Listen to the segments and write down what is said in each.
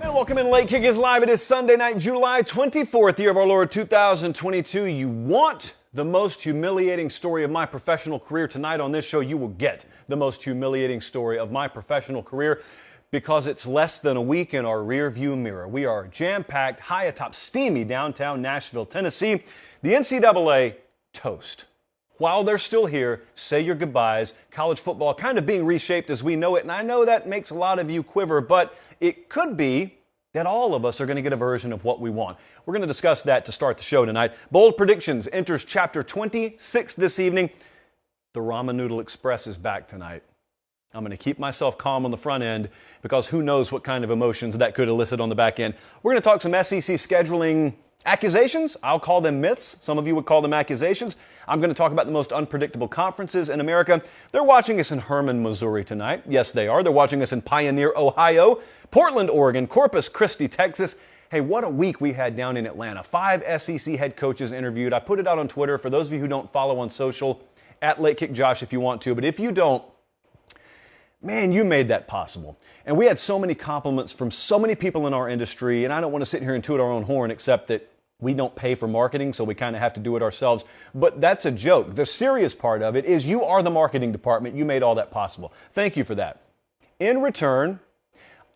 Welcome in. Late Kick is live. It is Sunday night, July 24th, year of our Lord 2022. You want the most humiliating story of my professional career tonight on this show? You will get the most humiliating story of my professional career because it's less than a week in our rearview mirror. We are jam-packed, high atop steamy downtown Nashville, Tennessee. The NCAA toast. While they're still here, say your goodbyes. College football kind of being reshaped as we know it, and I know that makes a lot of you quiver, but it could be that all of us are going to get a version of what we want. We're going to discuss that to start the show tonight. Bold Predictions enters chapter 26 this evening. The Ramen Noodle Express is back tonight. I'm going to keep myself calm on the front end because who knows what kind of emotions that could elicit on the back end. We're going to talk some SEC scheduling accusations. I'll call them myths. Some of you would call them accusations. I'm going to talk about the most unpredictable conferences in America. They're watching us in Hermann, Missouri tonight. Yes, they are. They're watching us in Pioneer, Ohio, Portland, Oregon, Corpus Christi, Texas. Hey, what a week we had down in Atlanta. 5 SEC head coaches interviewed. I put it out on Twitter. For those of you who don't follow on social, at Late Kick Josh if you want to. But if you don't, man, you made that possible. And we had so many compliments from so many people in our industry, and I don't want to sit here and toot our own horn, except that we don't pay for marketing, so we kind of have to do it ourselves. But that's a joke. The serious part of it is you are the marketing department. You made all that possible. Thank you for that. In return,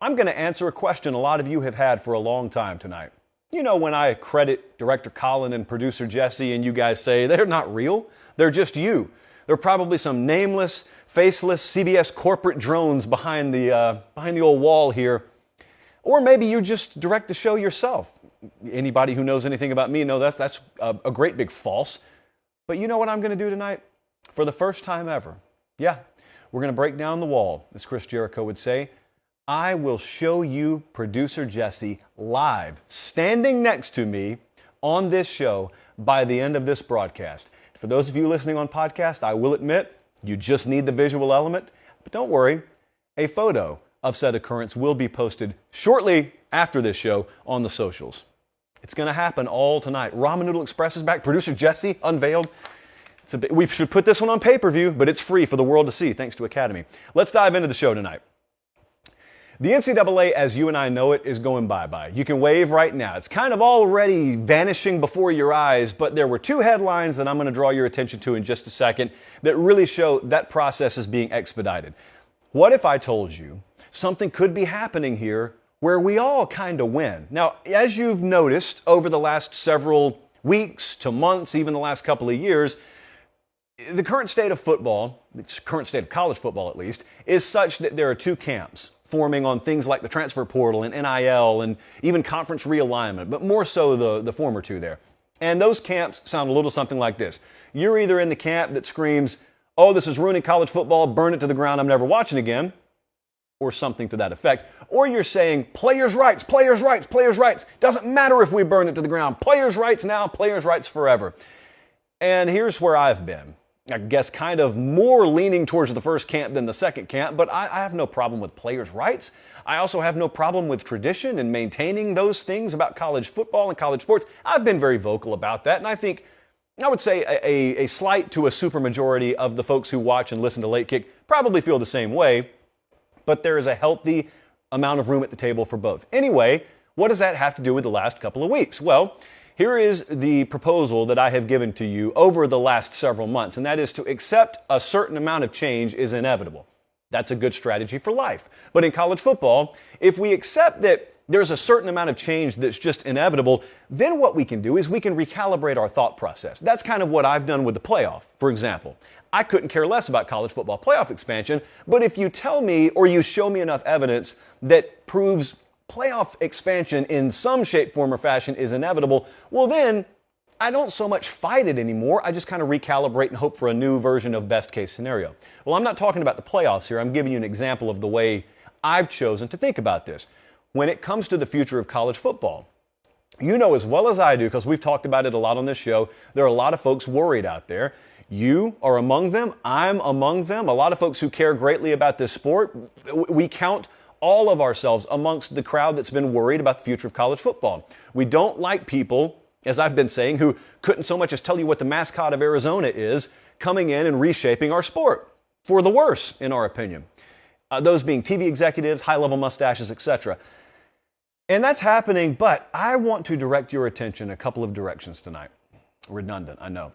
I'm going to answer a question a lot of you have had for a long time tonight. You know, when I credit Director Colin and producer Jesse and you guys say they're not real, they're just you. There are probably some nameless, faceless CBS corporate drones behind the old wall here. Or maybe you just direct the show yourself. Anybody who knows anything about me knows that's a great big false. But you know what I'm going to do tonight? For the first time ever. Yeah, we're going to break down the wall, as Chris Jericho would say. I will show you producer Jesse live, standing next to me on this show by the end of this broadcast. For those of you listening on podcast, I will admit, you just need the visual element. But don't worry, a photo of said occurrence will be posted shortly after this show on the socials. It's going to happen all tonight. Ramen Noodle Express is back. Producer Jesse unveiled. We should put this one on pay-per-view, but it's free for the world to see, thanks to Academy. Let's dive into the show tonight. The NCAA, as you and I know it, is going bye-bye. You can wave right now. It's kind of already vanishing before your eyes, but there were 2 headlines that I'm going to draw your attention to in just a second that really show that process is being expedited. What if I told you something could be happening here where we all kind of win? Now, as you've noticed over the last several weeks to months, even the last couple of years, the current state of football, the current state of college football at least, is such that there are 2 camps forming on things like the transfer portal and NIL and even conference realignment, but more so the former 2 there. And those camps sound a little something like this. You're either in the camp that screams, oh, this is ruining college football, burn it to the ground, I'm never watching again, or something to that effect. Or you're saying, players' rights, players' rights, players' rights. Doesn't matter if we burn it to the ground. Players' rights now, players' rights forever. And here's where I've been. I guess kind of more leaning towards the first camp than the second camp, but I have no problem with players' rights. I also have no problem with tradition and maintaining those things about college football and college sports. I've been very vocal about that, and I think, I would say a slight to a supermajority of the folks who watch and listen to Late Kick probably feel the same way, but there is a healthy amount of room at the table for both. Anyway, what does that have to do with the last couple of weeks? Well, here is the proposal that I have given to you over the last several months, and that is to accept a certain amount of change is inevitable. That's a good strategy for life. But in college football, if we accept that there's a certain amount of change that's just inevitable, then what we can do is we can recalibrate our thought process. That's kind of what I've done with the playoff, for example. I couldn't care less about college football playoff expansion, but if you tell me or you show me enough evidence that proves playoff expansion in some shape, form, or fashion is inevitable, well then, I don't so much fight it anymore. I just kind of recalibrate and hope for a new version of best case scenario. Well, I'm not talking about the playoffs here. I'm giving you an example of the way I've chosen to think about this. When it comes to the future of college football, you know as well as I do, because we've talked about it a lot on this show, there are a lot of folks worried out there. You are among them. I'm among them. A lot of folks who care greatly about this sport. We count all of ourselves amongst the crowd that's been worried about the future of college football. We don't like people, as I've been saying, who couldn't so much as tell you what the mascot of Arizona is, coming in and reshaping our sport for the worse, in our opinion. Those being TV executives, high-level mustaches, etc. And that's happening, but I want to direct your attention a couple of directions tonight. Redundant, I know.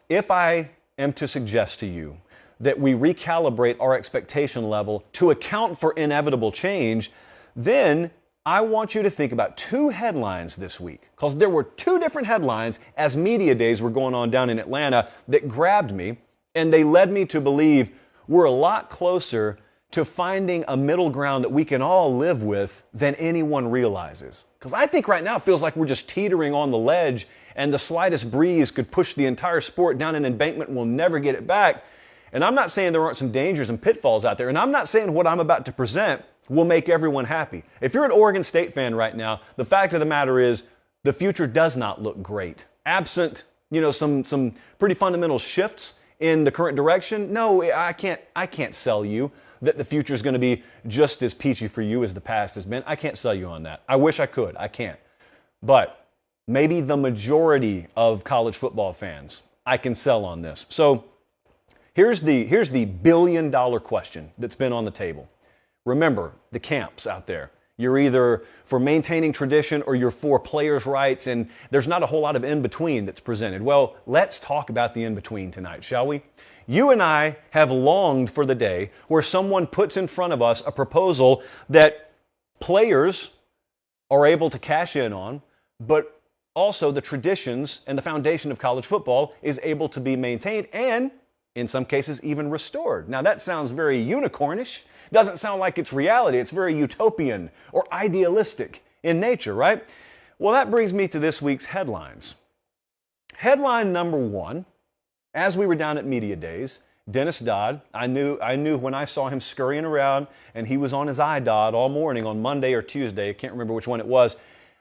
If I am to suggest to you that we recalibrate our expectation level to account for inevitable change, then I want you to think about two headlines this week, because there were two different headlines as media days were going on down in Atlanta that grabbed me, and they led me to believe we're a lot closer to finding a middle ground that we can all live with than anyone realizes. Because I think right now it feels like we're just teetering on the ledge, and the slightest breeze could push the entire sport down an embankment and we'll never get it back. And I'm not saying there aren't some dangers and pitfalls out there, and I'm not saying what I'm about to present will make everyone happy. If you're an Oregon State fan right now, the fact of the matter is the future does not look great. Absent, some pretty fundamental shifts in the current direction, no, I can't sell you that the future is going to be just as peachy for you as the past has been. I can't sell you on that. I wish I could. I can't. But maybe the majority of college football fans, I can sell on this. So here's the billion-dollar question that's been on the table. Remember, the camps out there. You're either for maintaining tradition or you're for players' rights, and there's not a whole lot of in-between that's presented. Well, let's talk about the in-between tonight, shall we? You and I have longed for the day where someone puts in front of us a proposal that players are able to cash in on, but also the traditions and the foundation of college football is able to be maintained and, in some cases, even restored. Now, that sounds very unicornish. Doesn't sound like it's reality. It's very utopian or idealistic in nature, right? Well, that brings me to this week's headlines. Headline number one, as we were down at Media Days, Dennis Dodd, I knew when I saw him scurrying around and he was on his iDodd all morning on Monday or Tuesday, I can't remember which one it was,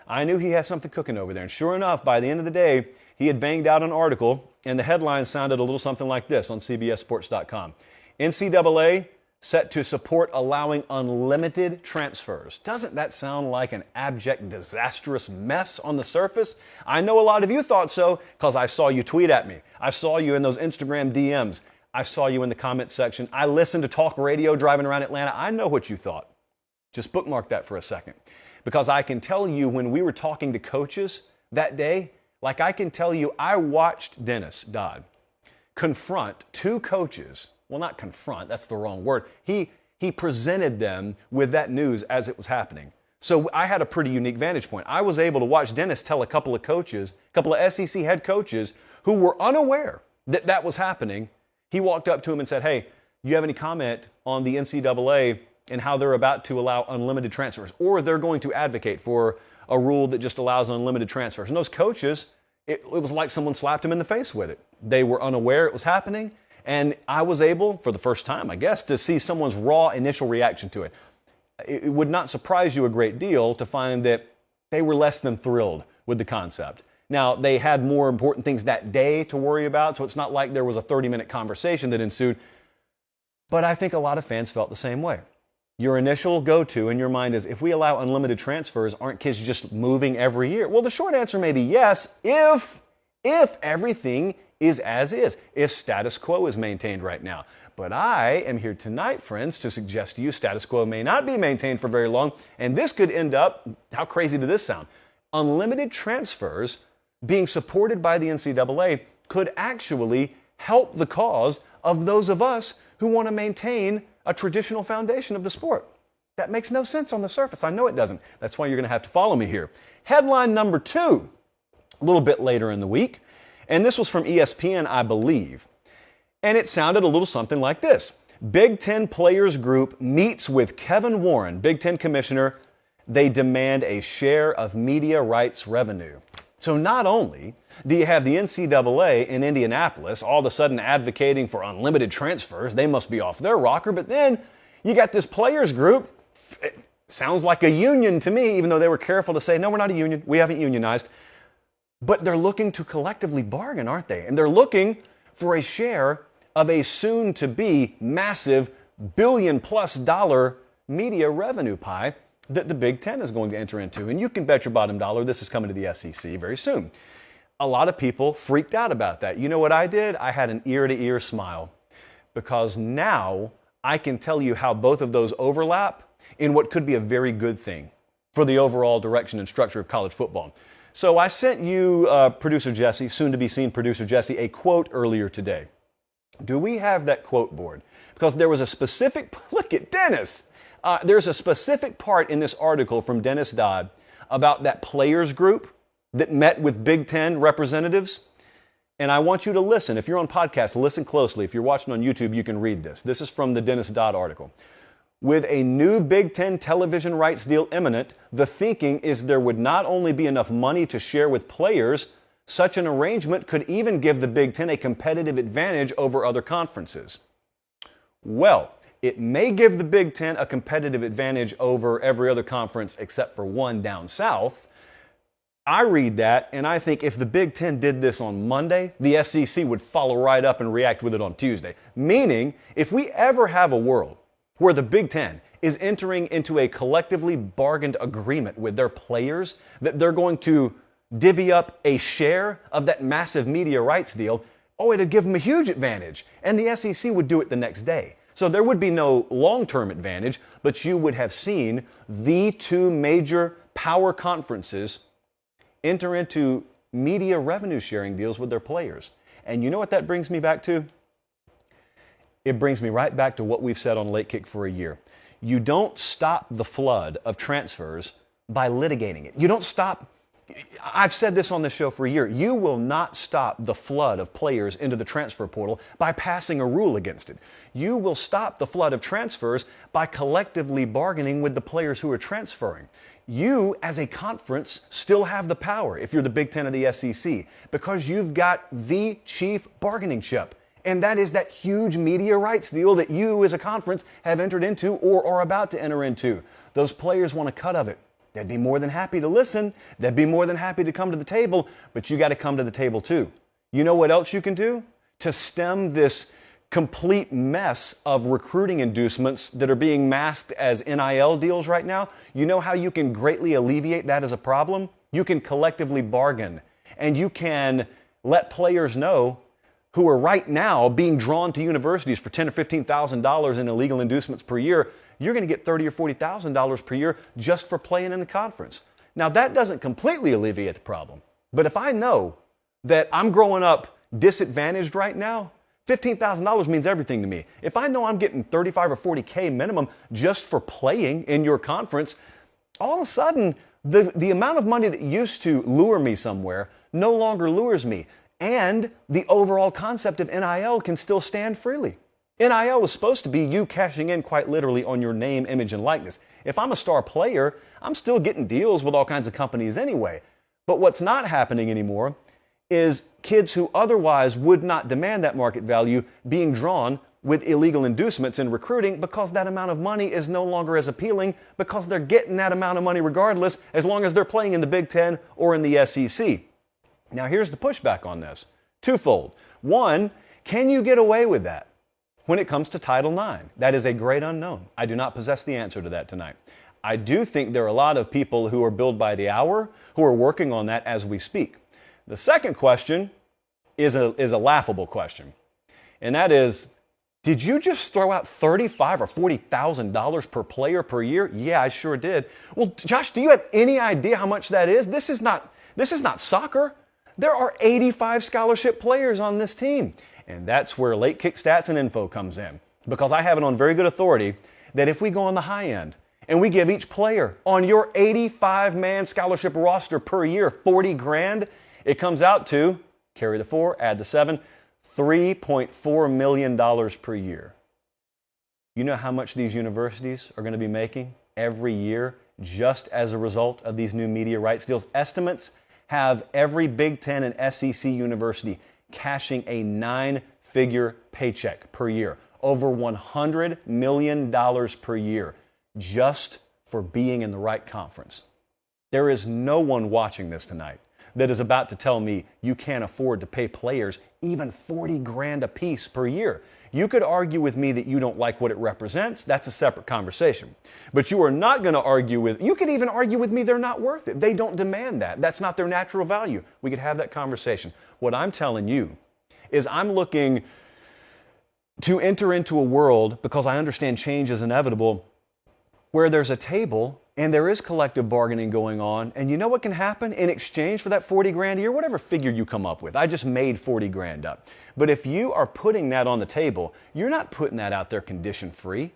I knew he had something cooking over there. And sure enough, by the end of the day, he had banged out an article, and the headline sounded a little something like this on CBSSports.com. NCAA set to support allowing unlimited transfers. Doesn't that sound like an abject, disastrous mess on the surface? I know a lot of you thought so because I saw you tweet at me. I saw you in those Instagram DMs. I saw you in the comment section. I listened to talk radio driving around Atlanta. I know what you thought. Just bookmark that for a second. Because I can tell you when we were talking to coaches that day, like I can tell you, I watched Dennis Dodd confront two coaches. Well, not confront, that's the wrong word. He presented them with that news as it was happening. So I had a pretty unique vantage point. I was able to watch Dennis tell a couple of coaches, a couple of SEC head coaches who were unaware that that was happening. He walked up to him and said, hey, do you have any comment on the NCAA and how they're about to allow unlimited transfers? Or they're going to advocate for a rule that just allows unlimited transfers. And those coaches, it was like someone slapped them in the face with it. They were unaware it was happening. And I was able, for the first time, I guess, to see someone's raw initial reaction to it. It would not surprise you a great deal to find that they were less than thrilled with the concept. Now, they had more important things that day to worry about, so it's not like there was a 30-minute conversation that ensued. But I think a lot of fans felt the same way. Your initial go-to in your mind is, if we allow unlimited transfers, aren't kids just moving every year? Well, the short answer may be yes, if everything is as is, if status quo is maintained right now. But I am here tonight, friends, to suggest to you status quo may not be maintained for very long, and this could end up, how crazy did this sound? Unlimited transfers being supported by the NCAA could actually help the cause of those of us who want to maintain a traditional foundation of the sport. That makes no sense on the surface. I know it doesn't. That's why you're going to have to follow me here. Headline number two, a little bit later in the week, and this was from ESPN, I believe. And it sounded a little something like this. Big Ten Players Group meets with Kevin Warren, Big Ten Commissioner. They demand a share of media rights revenue. So not only do you have the NCAA in Indianapolis all of a sudden advocating for unlimited transfers, they must be off their rocker, but then you got this players group, it sounds like a union to me, even though they were careful to say, no, we're not a union, we haven't unionized. But they're looking to collectively bargain, aren't they? And they're looking for a share of a soon-to-be massive billion-plus-dollar media revenue pie that the Big Ten is going to enter into. And you can bet your bottom dollar this is coming to the SEC very soon. A lot of people freaked out about that. You know what I did? I had an ear-to-ear smile, because now I can tell you how both of those overlap in what could be a very good thing. for the overall direction and structure of college football. So I sent you, producer Jesse, soon to be seen producer Jesse, a quote earlier today. Do we have that quote board? Because there was a specific, look at Dennis. There's a specific part in this article from Dennis Dodd about that players group that met with Big Ten representatives. And I want you to listen. If you're on podcast, listen closely. If you're watching on YouTube, you can read this. This is from the Dennis Dodd article. With a new Big Ten television rights deal imminent, the thinking is there would not only be enough money to share with players, such an arrangement could even give the Big Ten a competitive advantage over other conferences. Well, it may give the Big Ten a competitive advantage over every other conference except for one down south. I read that and I think if the Big Ten did this on Monday, the SEC would follow right up and react with it on Tuesday. Meaning, if we ever have a world where the Big Ten is entering into a collectively bargained agreement with their players that they're going to divvy up a share of that massive media rights deal, it'd give them a huge advantage. And the SEC would do it the next day. So there would be no long-term advantage, but you would have seen the two major power conferences enter into media revenue sharing deals with their players. And you know what that brings me back to? It brings me right back to what we've said on Late Kick for a year. You don't stop the flood of transfers by litigating it. You don't stop. I've said this on this show for a year. You will not stop the flood of players into the transfer portal by passing a rule against it. You will stop the flood of transfers by collectively bargaining with the players who are transferring. You, as a conference, still have the power if you're the Big Ten or the SEC because you've got the chief bargaining chip. And that is that huge media rights deal that you as a conference have entered into or are about to enter into. Those players want a cut of it. They'd be more than happy to listen. They'd be more than happy to come to the table, but you got to come to the table too. You know what else you can do to stem this complete mess of recruiting inducements that are being masked as NIL deals right now? You know how you can greatly alleviate that as a problem? You can collectively bargain and you can let players know who are right now being drawn to universities for $10,000 or $15,000 in illegal inducements per year, you're going to get $30,000 or $40,000 per year just for playing in the conference. Now, that doesn't completely alleviate the problem. But if I know that I'm growing up disadvantaged right now, $15,000 means everything to me. If I know I'm getting 35 or 40K minimum just for playing in your conference, all of a sudden, the amount of money that used to lure me somewhere no longer lures me. And the overall concept of NIL can still stand freely. NIL is supposed to be you cashing in quite literally on your name, image, and likeness. If I'm a star player, I'm still getting deals with all kinds of companies anyway. But what's not happening anymore is kids who otherwise would not demand that market value being drawn with illegal inducements in recruiting because that amount of money is no longer as appealing because they're getting that amount of money regardless as long as they're playing in the Big Ten or in the SEC. Now, here's the pushback on this. Twofold. One, can you get away with that when it comes to Title IX? That is a great unknown. I do not possess the answer to that tonight. I do think there are a lot of people who are billed by the hour who are working on that as we speak. The second question is a laughable question, and that is, did you just throw out $35,000 or $40,000 per player per year? Yeah, I sure did. Well, Josh, do you have any idea how much that is? This is not soccer. There are 85 scholarship players on this team. And that's where Late Kick Stats and Info comes in. Because I have it on very good authority that if we go on the high end and we give each player on your 85-man scholarship roster per year $40,000, it comes out to, carry the 4, add the 7, $3.4 million per year. You know how much these universities are going to be making every year just as a result of these new media rights deals? Estimates have every Big Ten and SEC university cashing a 9-figure paycheck per year, over $100 million per year, just for being in the right conference. There is no one watching this tonight that is about to tell me you can't afford to pay players even $40,000 a piece per year. You could argue with me that you don't like what it represents. That's a separate conversation. But you are not going to argue with, you could even argue with me they're not worth it. They don't demand that. That's not their natural value. We could have that conversation. What I'm telling you is I'm looking to enter into a world, because I understand change is inevitable, where there's a table and there is collective bargaining going on, and you know what can happen in exchange for that 40 grand a year, whatever figure you come up with. I just made 40 grand up. But if you are putting that on the table, you're not putting that out there condition free.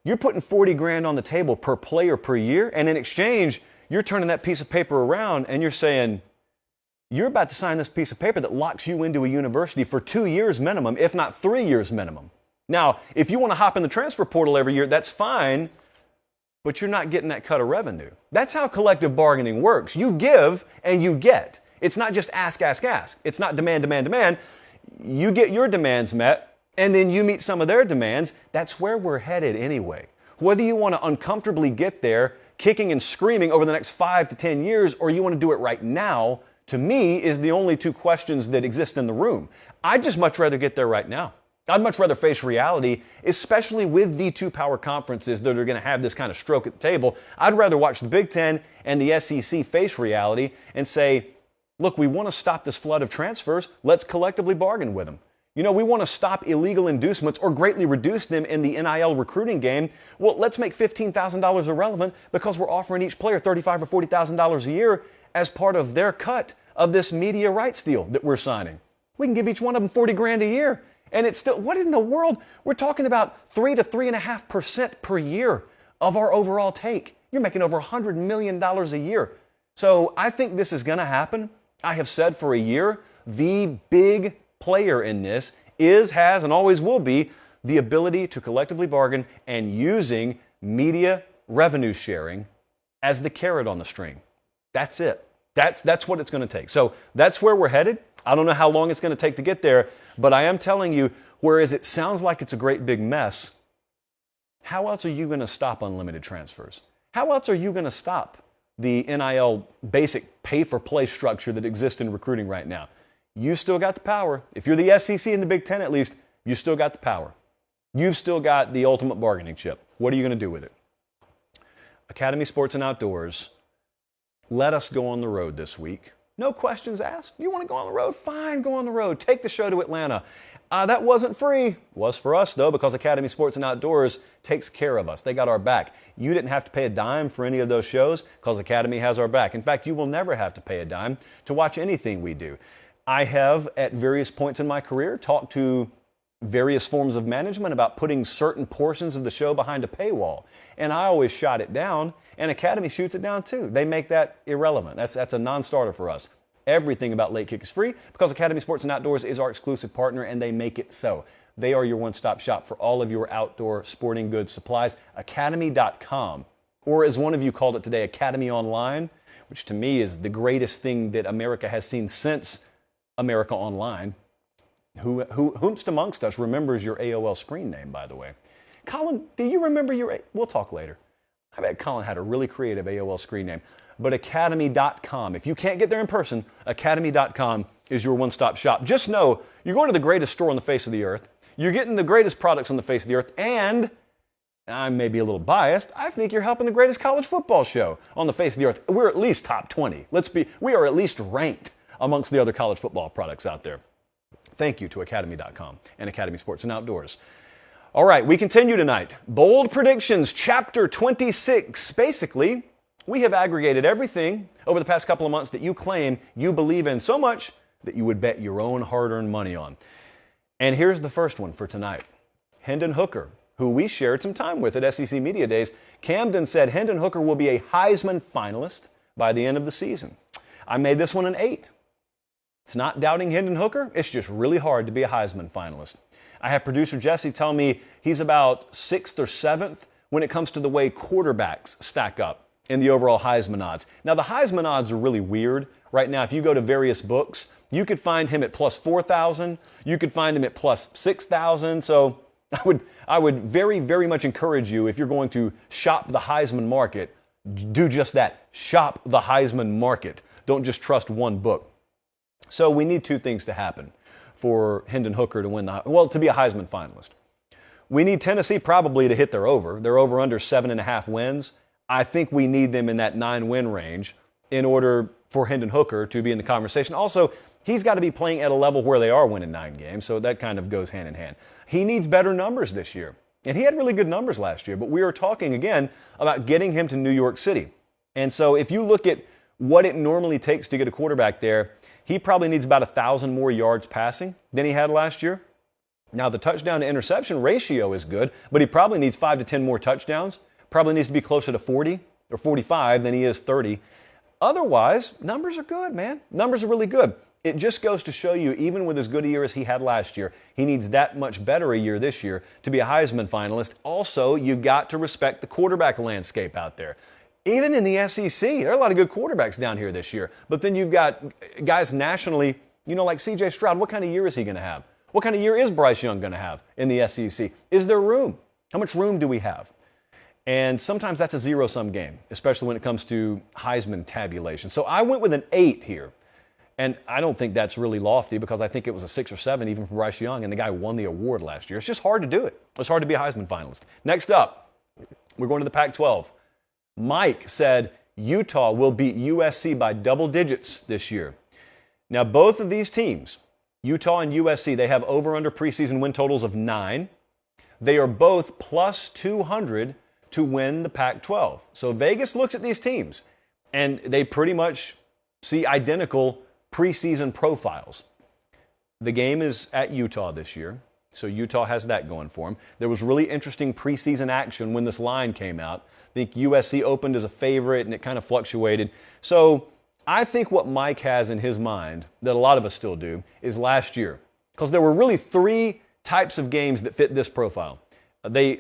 You're putting 40 grand on the table per player per year, and in exchange, you're turning that piece of paper around and you're saying, you're about to sign this piece of paper that locks you into a university for 2 years minimum, if not 3 years minimum. Now, if you want to hop in the transfer portal every year, that's fine, but you're not getting that cut of revenue. That's how collective bargaining works. You give and you get. It's not just ask, ask, ask. It's not demand, demand, demand. You get your demands met, and then you meet some of their demands. That's where we're headed anyway. Whether you want to uncomfortably get there, kicking and screaming over the next 5 to 10 years, or you want to do it right now, to me, is the only two questions that exist in the room. I'd just much rather get there right now. I'd much rather face reality, especially with the two power conferences that are going to have this kind of stroke at the table. I'd rather watch the Big Ten and the SEC face reality and say, look, we want to stop this flood of transfers. Let's collectively bargain with them. You know, we want to stop illegal inducements or greatly reduce them in the NIL recruiting game. Well, let's make $15,000 irrelevant because we're offering each player $35,000 or $40,000 a year as part of their cut of this media rights deal that we're signing. We can give each one of them 40 grand a year. And it's still, what in the world? We're talking about 3 to 3.5% per year of our overall take. You're making over $100 million a year. So I think this is going to happen. I have said for a year, the big player in this is, has, and always will be the ability to collectively bargain and using media revenue sharing as the carrot on the string. That's it. That's what it's going to take. So that's where we're headed. I don't know how long it's going to take to get there, but I am telling you, whereas it sounds like it's a great big mess, how else are you going to stop unlimited transfers? How else are you going to stop the NIL basic pay-for-play structure that exists in recruiting right now? You still got the power. If you're the SEC and the Big Ten at least, you still got the power. You've still got the ultimate bargaining chip. What are you going to do with it? Academy Sports and Outdoors, let us go on the road this week. No questions asked. You want to go on the road? Fine, go on the road. Take the show to Atlanta. That wasn't free. It was for us, though, because Academy Sports and Outdoors takes care of us. They got our back. You didn't have to pay a dime for any of those shows because Academy has our back. In fact, you will never have to pay a dime to watch anything we do. I have, at various points in my career, talked to various forms of management about putting certain portions of the show behind a paywall. And I always shot it down, and Academy shoots it down too. They make that irrelevant. That's a non-starter for us. Everything about Late Kick is free because Academy Sports and Outdoors is our exclusive partner, and they make it so. They are your one-stop shop for all of your outdoor sporting goods supplies. Academy.com, or as one of you called it today, Academy Online, which to me is the greatest thing that America has seen since America Online. Whomst amongst us remembers your AOL screen name, by the way? Colin, do you remember your... We'll talk later. I bet Colin had a really creative AOL screen name. But Academy.com, if you can't get there in person, Academy.com is your one-stop shop. Just know you're going to the greatest store on the face of the earth. You're getting the greatest products on the face of the earth. And I may be a little biased. I think you're helping the greatest college football show on the face of the earth. We're at least top 20. We are at least ranked amongst the other college football products out there. Thank you to Academy.com and Academy Sports and Outdoors. All right, we continue tonight. Bold Predictions, Chapter 26. Basically, we have aggregated everything over the past couple of months that you claim you believe in so much that you would bet your own hard-earned money on. And here's the first one for tonight. Hendon Hooker, who we shared some time with at SEC Media Days, Camden said Hendon Hooker will be a Heisman finalist by the end of the season. I made this one an 8. It's not doubting Hendon Hooker. It's just really hard to be a Heisman finalist. I have producer Jesse tell me he's about 6th or 7th when it comes to the way quarterbacks stack up in the overall Heisman odds. Now, the Heisman odds are really weird. Right now, if you go to various books, you could find him at plus 4,000. You could find him at plus 6,000. So I would very, very much encourage you, if you're going to shop the Heisman market, do just that. Shop the Heisman market. Don't just trust one book. So we need two things to happen for Hendon Hooker to win to be a Heisman finalist. We need Tennessee probably to hit their over. They're over under 7.5 wins. I think we need them in that 9-win range in order for Hendon Hooker to be in the conversation. Also, he's got to be playing at a level where they are winning 9 games, so that kind of goes hand in hand. He needs better numbers this year. And he had really good numbers last year, but we are talking again about getting him to New York City. And so if you look at what it normally takes to get a quarterback there, he probably needs about 1,000 more yards passing than he had last year. Now, the touchdown to interception ratio is good, but he probably needs 5 to 10 more touchdowns. Probably needs to be closer to 40 or 45 than he is 30. Otherwise, numbers are good, man. Numbers are really good. It just goes to show you, even with as good a year as he had last year, he needs that much better a year this year to be a Heisman finalist. Also, you've got to respect the quarterback landscape out there. Even in the SEC, there are a lot of good quarterbacks down here this year. But then you've got guys nationally, like C.J. Stroud. What kind of year is he going to have? What kind of year is Bryce Young going to have in the SEC? Is there room? How much room do we have? And sometimes that's a zero-sum game, especially when it comes to Heisman tabulation. So I went with an 8 here. And I don't think that's really lofty because I think it was a 6 or 7 even for Bryce Young, and the guy won the award last year. It's just hard to do it. It's hard to be a Heisman finalist. Next up, we're going to the Pac-12. Mike said Utah will beat USC by double digits this year. Now, both of these teams, Utah and USC, they have over-under preseason win totals of 9. They are both plus 200 to win the Pac-12. So Vegas looks at these teams, and they pretty much see identical preseason profiles. The game is at Utah this year, so Utah has that going for them. There was really interesting preseason action when this line came out. I think USC opened as a favorite, and it kind of fluctuated. So I think what Mike has in his mind, that a lot of us still do, is last year. Because there were really 3 types of games that fit this profile. They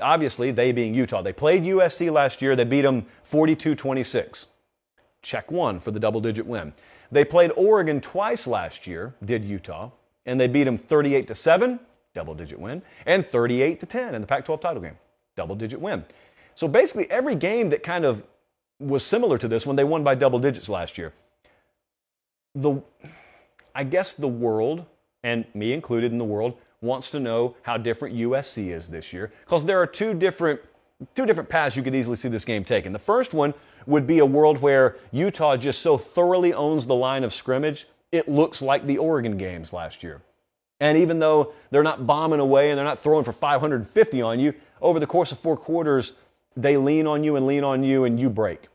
being Utah, they played USC last year. They beat them 42-26. Check 1 for the double-digit win. They played Oregon twice last year, did Utah, and they beat them 38-7, double-digit win, and 38-10 in the Pac-12 title game, double-digit win. So basically every game that kind of was similar to this one, they won by double digits last year. I guess the world, and me included in the world, wants to know how different USC is this year, because there are two different paths you could easily see this game taking. The first one would be a world where Utah just so thoroughly owns the line of scrimmage, it looks like the Oregon games last year. And even though they're not bombing away and they're not throwing for 550 on you, over the course of 4 quarters, they lean on you and you break.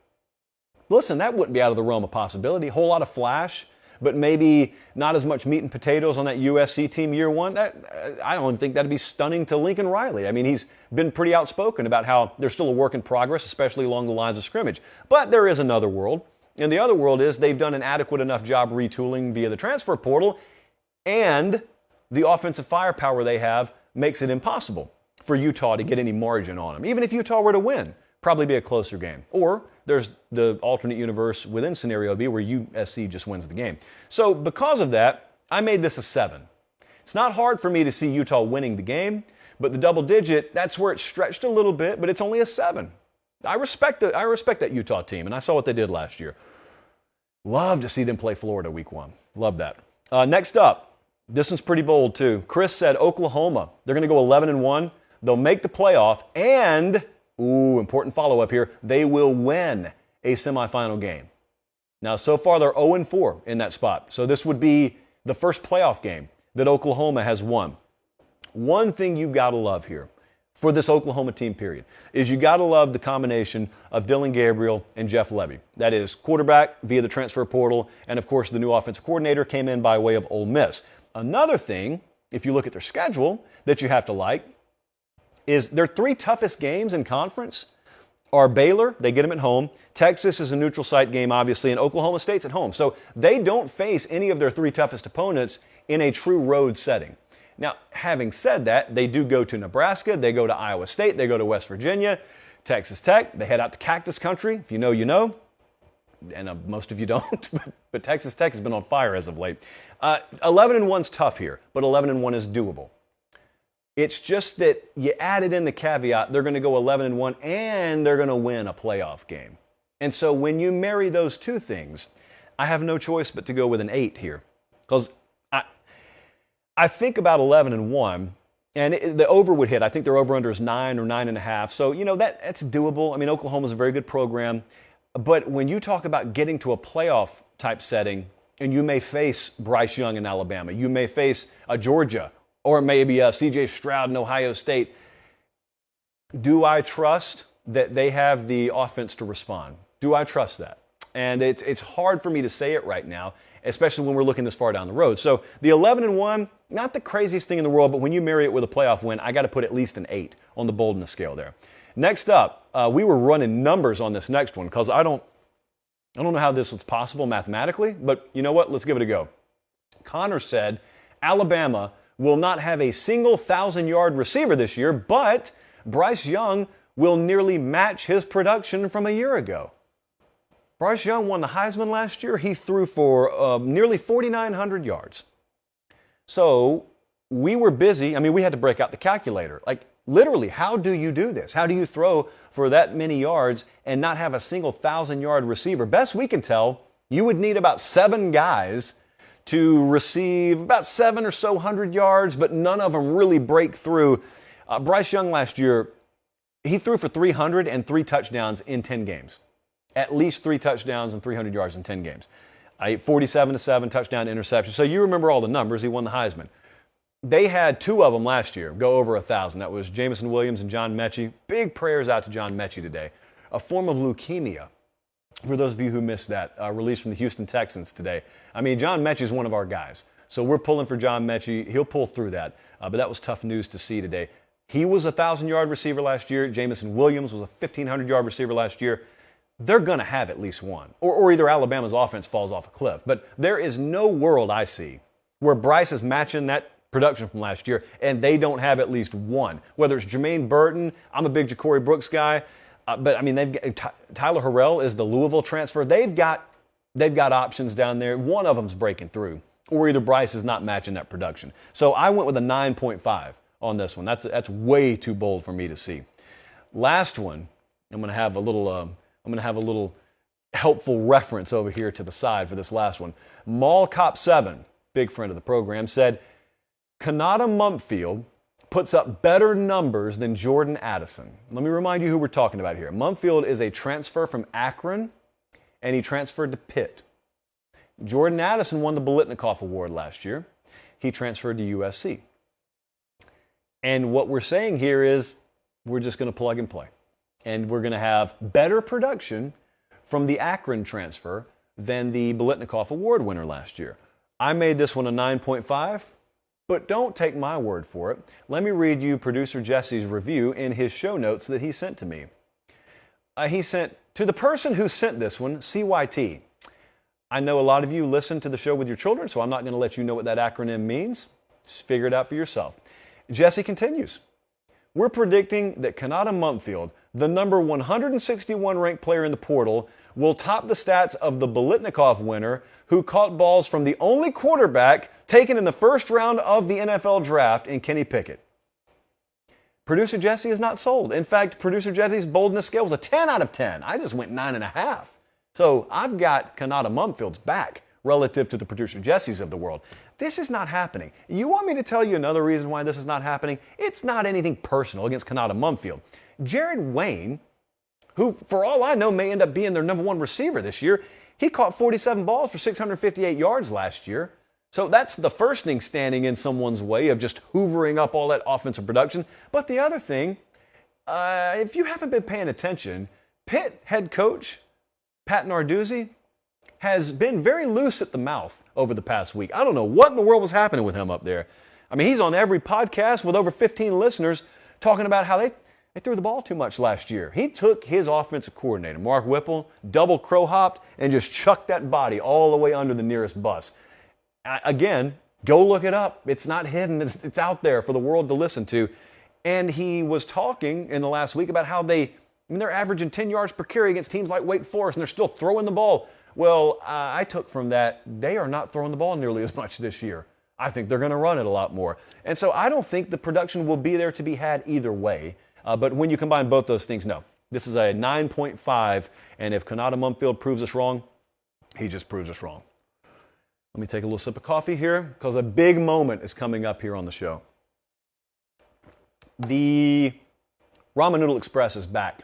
Listen, that wouldn't be out of the realm of possibility. A whole lot of flash, but maybe not as much meat and potatoes on that USC team year 1. I don't think that'd be stunning to Lincoln Riley. I mean, he's been pretty outspoken about how they're still a work in progress, especially along the lines of scrimmage. But there is another world, and the other world is they've done an adequate enough job retooling via the transfer portal, and the offensive firepower they have makes it impossible for Utah to get any margin on them. Even if Utah were to win, probably be a closer game. Or there's the alternate universe within scenario B where USC just wins the game. So because of that, I made this a 7. It's not hard for me to see Utah winning the game, but the double digit, that's where it stretched a little bit, but it's only a 7. I respect that Utah team, and I saw what they did last year. Love to see them play Florida week 1. Love that. Next up, this one's pretty bold too. Chris said Oklahoma. They're going to go 11-1. They'll make the playoff, and important follow-up here, they will win a semifinal game. Now, so far, they're 0-4 in that spot. So this would be the first playoff game that Oklahoma has won. One thing you've got to love here for this Oklahoma team, period, is you got to love the combination of Dillon Gabriel and Jeff Levy. That is quarterback via the transfer portal, and of course the new offensive coordinator came in by way of Ole Miss. Another thing, if you look at their schedule, that you have to like, is their 3 toughest games in conference are Baylor, they get them at home, Texas is a neutral site game, obviously, and Oklahoma State's at home. So they don't face any of their 3 toughest opponents in a true road setting. Now, having said that, they do go to Nebraska, they go to Iowa State, they go to West Virginia, Texas Tech, they head out to Cactus Country. If you know, you know. And most of you don't, but Texas Tech has been on fire as of late. 11-1's tough here, but 11-1 is doable. It's just that you added in the caveat, they're going to go 11-1 and they're going to win a playoff game. And so when you marry those two things, I have no choice but to go with an 8 here. Because I think about 11-1, and the over would hit. I think their over-under is 9 or 9.5. So, that's doable. I mean, Oklahoma's a very good program. But when you talk about getting to a playoff type setting, and you may face Bryce Young in Alabama, you may face a Georgia, or maybe C.J. Stroud in Ohio State, Do I trust that they have the offense to respond? Do I trust that? And it's hard for me to say it right now, especially when we're looking this far down the road. So the 11-1, not the craziest thing in the world, but when you marry it with a playoff win, I got to put at least an 8 on the boldness scale there. Next up, we were running numbers on this next one because I don't know how this was possible mathematically, but you know what? Let's give it a go. Connor said Alabama will not have a single 1,000-yard receiver this year, but Bryce Young will nearly match his production from a year ago. Bryce Young won the Heisman last year. He threw for nearly 4,900 yards. So we were busy. I mean, we had to break out the calculator. Like, literally, how do you do this? How do you throw for that many yards and not have a single 1,000-yard receiver? Best we can tell, you would need about 7 guys to receive about 7 or so hundred yards, but none of them really break through. Bryce Young last year, he threw for 303 touchdowns in 10 games. At least 3 touchdowns and 300 yards in 10 games. 47-7 touchdown interception. So you remember all the numbers. He won the Heisman. They had 2 of them last year go over 1,000. That was Jamison Williams and John Mechie. Big prayers out to John Mechie today. A form of leukemia, for those of you who missed that, released from the Houston Texans today. I mean, John Mechie is one of our guys. So we're pulling for John Mechie. He'll pull through that. But that was tough news to see today. He was a 1,000-yard receiver last year. Jamison Williams was a 1,500-yard receiver last year. They're going to have at least one. Or either Alabama's offense falls off a cliff. But there is no world I see where Bryce is matching that production from last year and they don't have at least one. Whether it's Jermaine Burton, I'm a big Ja'Cory Brooks guy. But, I mean, they've got, Tyler Harrell is the Louisville transfer. They've got options down there. One of them's breaking through. Or either Bryce is not matching that production. So I went with a 9.5 on this one. That's way too bold for me to see. Last one, I'm going to have a little helpful reference over here to the side for this last one. Mall Cop 7, big friend of the program, said, Kanata Mumpfield puts up better numbers than Jordan Addison. Let me remind you who we're talking about here. Mumpfield is a transfer from Akron, and he transferred to Pitt. Jordan Addison won the Biletnikoff Award last year. He transferred to USC. And what we're saying here is we're just going to plug and play. And we're going to have better production from the Akron transfer than the Biletnikoff Award winner last year. I made this one a 9.5, but don't take my word for it. Let me read you producer Jesse's review in his show notes that he sent to me. He sent, to the person who sent this one, CYT. I know a lot of you listen to the show with your children, so I'm not going to let you know what that acronym means. Just figure it out for yourself. Jesse continues. We're predicting that Kanata Mumpfield, the number 161 ranked player in the portal, will top the stats of the Biletnikoff winner who caught balls from the only quarterback taken in the first round of the NFL draft in Kenny Pickett. Producer Jesse is not sold. In fact, producer Jesse's boldness scale was a 10 out of 10. I just went 9.5. So I've got Kanata Mumpfield's back relative to the producer Jesse's of the world. This is not happening. You want me to tell you another reason why this is not happening? It's not anything personal against Kanata Mumpfield. Jared Wayne, who for all I know may end up being their number 1 receiver this year, he caught 47 balls for 658 yards last year. So that's the first thing standing in someone's way of just hoovering up all that offensive production. But the other thing, if you haven't been paying attention, Pitt head coach Pat Narduzzi has been very loose at the mouth over the past week. I don't know what in the world was happening with him up there. I mean, he's on every podcast with over 15 listeners talking about how they threw the ball too much last year. He took his offensive coordinator, Mark Whipple, double crow hopped, and just chucked that body all the way under the nearest bus. Again, go look it up. It's not hidden. It's out there for the world to listen to. And he was talking in the last week about how they're averaging 10 yards per carry against teams like Wake Forest, and they're still throwing the ball. Well, I took from that they are not throwing the ball nearly as much this year. I think they're going to run it a lot more. And so I don't think the production will be there to be had either way. But when you combine both those things, no. This is a 9.5, and if Kanata Mumpfield proves us wrong, he just proves us wrong. Let me take a little sip of coffee here, because a big moment is coming up here on the show. The Ramen Noodle Express is back.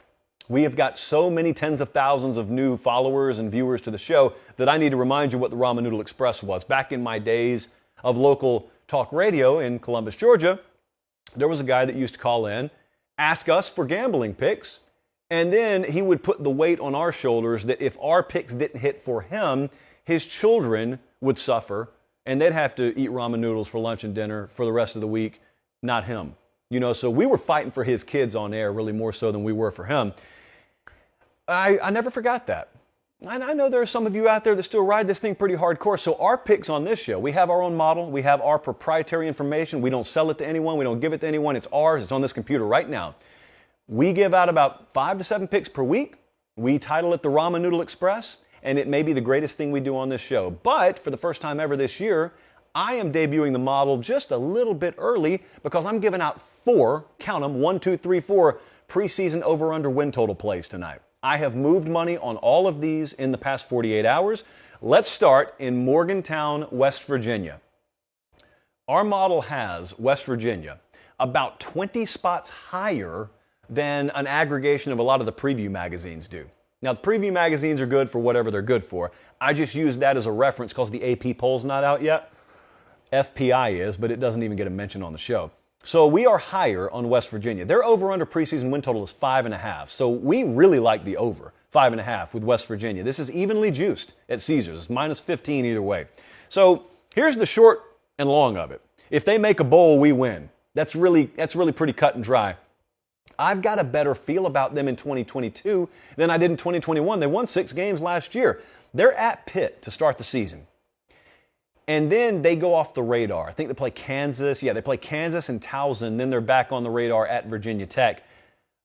We have got so many tens of thousands of new followers and viewers to the show that I need to remind you what the Ramen Noodle Express was. Back in my days of local talk radio in Columbus, Georgia, there was a guy that used to call in ask us for gambling picks, and then he would put the weight on our shoulders that if our picks didn't hit for him, his children would suffer, and they'd have to eat ramen noodles for lunch and dinner for the rest of the week, not him. So we were fighting for his kids on air really more so than we were for him. I never forgot that. And I know there are some of you out there that still ride this thing pretty hardcore. So our picks on this show, we have our own model. We have our proprietary information. We don't sell it to anyone. We don't give it to anyone. It's ours. It's on this computer right now. We give out about 5 to 7 picks per week. We title it the Ramen Noodle Express, and it may be the greatest thing we do on this show. But for the first time ever this year, I am debuting the model just a little bit early because I'm giving out 4, count them, 1, 2, 3, 4 preseason over-under win total plays tonight. I have moved money on all of these in the past 48 hours. Let's start in Morgantown, West Virginia. Our model has West Virginia about 20 spots higher than an aggregation of a lot of the preview magazines do. Now, the preview magazines are good for whatever they're good for. I just use that as a reference because the AP poll's not out yet. FPI is, but it doesn't even get a mention on the show. So we are higher on West Virginia. Their over-under preseason win total is 5.5. So we really like the over, 5.5 with West Virginia. This is evenly juiced at Caesars. It's minus 15 either way. So here's the short and long of it. If they make a bowl, we win. That's really pretty cut and dry. I've got a better feel about them in 2022 than I did in 2021. They won 6 games last year. They're at Pitt to start the season. And then they go off the radar. I think they play Kansas. Yeah, they play Kansas and Towson. Then they're back on the radar at Virginia Tech.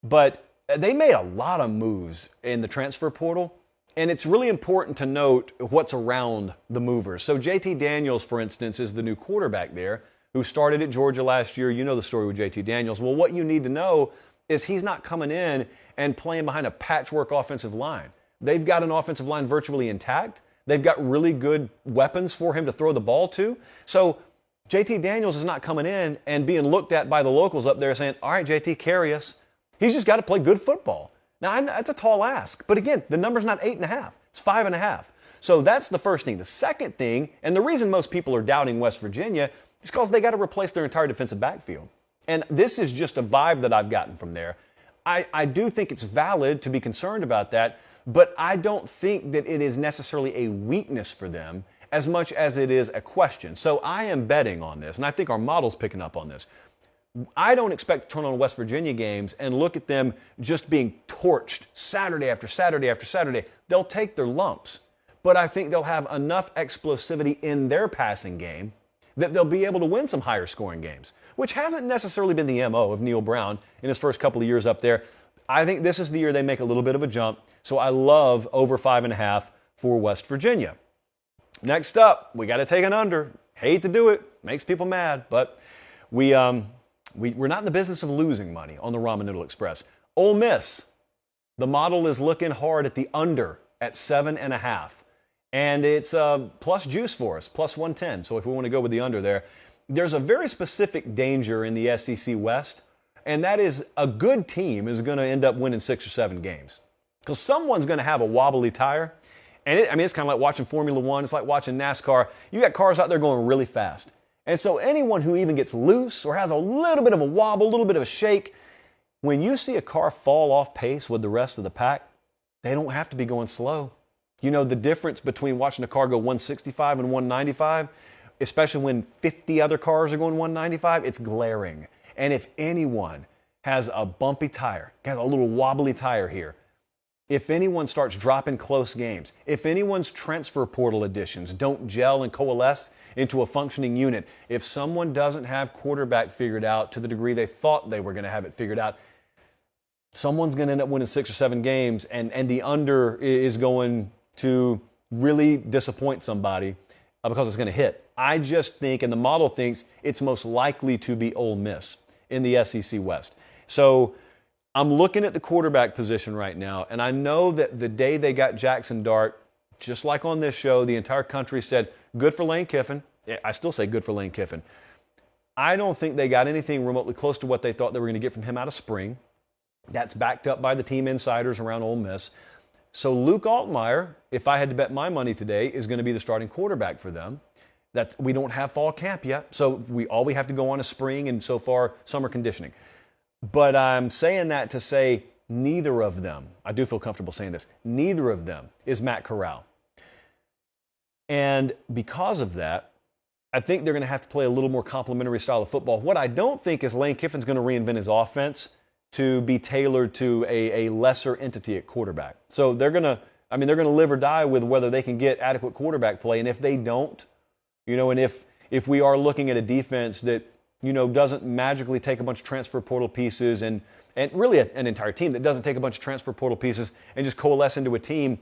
But they made a lot of moves in the transfer portal. And it's really important to note what's around the movers. So JT Daniels, for instance, is the new quarterback there who started at Georgia last year. You know the story with JT Daniels. Well, what you need to know is he's not coming in and playing behind a patchwork offensive line. They've got an offensive line virtually intact. They've got really good weapons for him to throw the ball to. So JT Daniels is not coming in and being looked at by the locals up there saying, all right, JT, carry us. He's just got to play good football. Now, that's a tall ask. But again, the number's not 8.5. It's 5.5. So that's the first thing. The second thing, and the reason most people are doubting West Virginia, is because they got to replace their entire defensive backfield. And this is just a vibe that I've gotten from there. I do think it's valid to be concerned about that, but I don't think that it is necessarily a weakness for them as much as it is a question. So I am betting on this, and I think our model's picking up on this. I don't expect to turn on West Virginia games and look at them just being torched Saturday after Saturday after Saturday. They'll take their lumps, but I think they'll have enough explosivity in their passing game that they'll be able to win some higher scoring games, which hasn't necessarily been the MO of Neil Brown in his first couple of years up there. I think this is the year they make a little bit of a jump. So I love over 5.5 for West Virginia. Next up, we got to take an under. Hate to do it. Makes people mad, but we're not in the business of losing money on the Ramen Noodle Express. Ole Miss, the model is looking hard at the under at 7.5. And it's plus juice for us, plus 110. So if we want to go with the under there, there's a very specific danger in the SEC West, and that is a good team is going to end up winning 6 or 7 games. Because someone's going to have a wobbly tire. And it's kind of like watching Formula One. It's like watching NASCAR. You got cars out there going really fast. And so anyone who even gets loose or has a little bit of a wobble, a little bit of a shake, when you see a car fall off pace with the rest of the pack, they don't have to be going slow. You know, the difference between watching a car go 165 and 195, especially when 50 other cars are going 195, it's glaring. And if anyone has a bumpy tire, has a little wobbly tire here, if anyone starts dropping close games, if anyone's transfer portal additions don't gel and coalesce into a functioning unit, if someone doesn't have quarterback figured out to the degree they thought they were going to have it figured out, someone's going to end up winning 6 or 7 games, and the under is going to really disappoint somebody because it's going to hit. I just think, and the model thinks, it's most likely to be Ole Miss in the SEC West. So I'm looking at the quarterback position right now, and I know that the day they got Jackson Dart, just like on this show, the entire country said, good for Lane Kiffin. I still say good for Lane Kiffin. I don't think they got anything remotely close to what they thought they were going to get from him out of spring. That's backed up by the team insiders around Ole Miss. So Luke Altmaier, if I had to bet my money today, is going to be the starting quarterback for them. We don't have fall camp yet, so all we have to go on is spring and so far summer conditioning. But I'm saying that to say neither of them, I do feel comfortable saying this, neither of them is Matt Corral. And because of that, I think they're going to have to play a little more complementary style of football. What I don't think is Lane Kiffin's going to reinvent his offense to be tailored to a lesser entity at quarterback. So they're going to live or die with whether they can get adequate quarterback play. And if they don't, and if we are looking at a defense that, doesn't magically take a bunch of transfer portal pieces and really an entire team that doesn't take a bunch of transfer portal pieces and just coalesce into a team,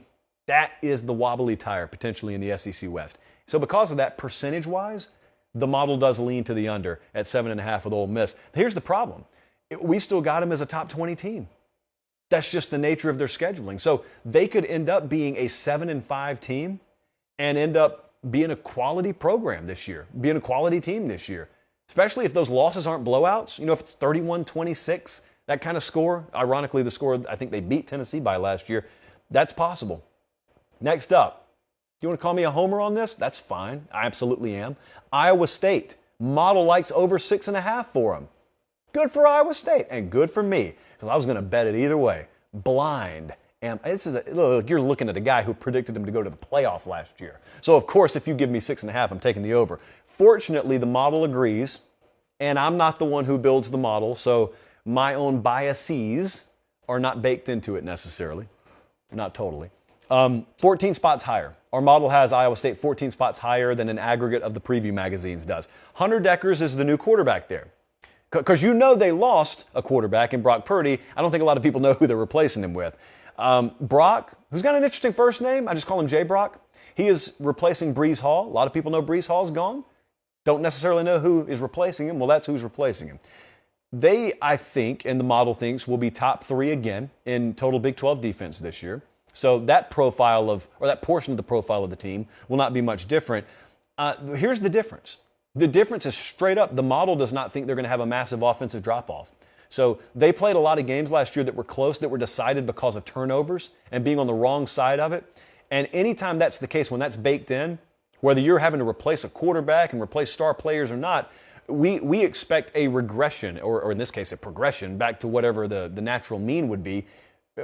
that is the wobbly tire potentially in the SEC West. So because of that, percentage-wise, the model does lean to the under at 7.5 with Ole Miss. Here's the problem. We've still got them as a top 20 team. That's just the nature of their scheduling. So they could end up being a 7-5 team and end up being a quality program this year, being a quality team this year, especially if those losses aren't blowouts. If it's 31-26, that kind of score. Ironically, the score I think they beat Tennessee by last year. That's possible. Next up, you want to call me a homer on this? That's fine. I absolutely am. Iowa State. Model likes over 6.5 for them. Good for Iowa State and good for me because I was going to bet it either way. Blind. And look, you're looking at a guy who predicted him to go to the playoff last year. So, of course, if you give me 6.5, I'm taking the over. Fortunately, the model agrees, and I'm not the one who builds the model, so my own biases are not baked into it necessarily. Not totally. 14 spots higher. Our model has Iowa State 14 spots higher than an aggregate of the preview magazines does. Hunter Dekkers is the new quarterback there. Because they lost a quarterback in Brock Purdy. I don't think a lot of people know who they're replacing him with. Brock, who's got an interesting first name, I just call him J. Brock. He is replacing Breece Hall. A lot of people know Breece Hall's gone. Don't necessarily know who is replacing him. Well, that's who's replacing him. They, I think, and the model thinks, will be top 3 again in total Big 12 defense this year. So that that portion of the profile of the team will not be much different. Here's the difference. The difference is straight up. The model does not think they're going to have a massive offensive drop-off. So they played a lot of games last year that were close, that were decided because of turnovers and being on the wrong side of it. And anytime that's the case, when that's baked in, whether you're having to replace a quarterback and replace star players or not, we expect a regression, or in this case, a progression back to whatever the natural mean would be.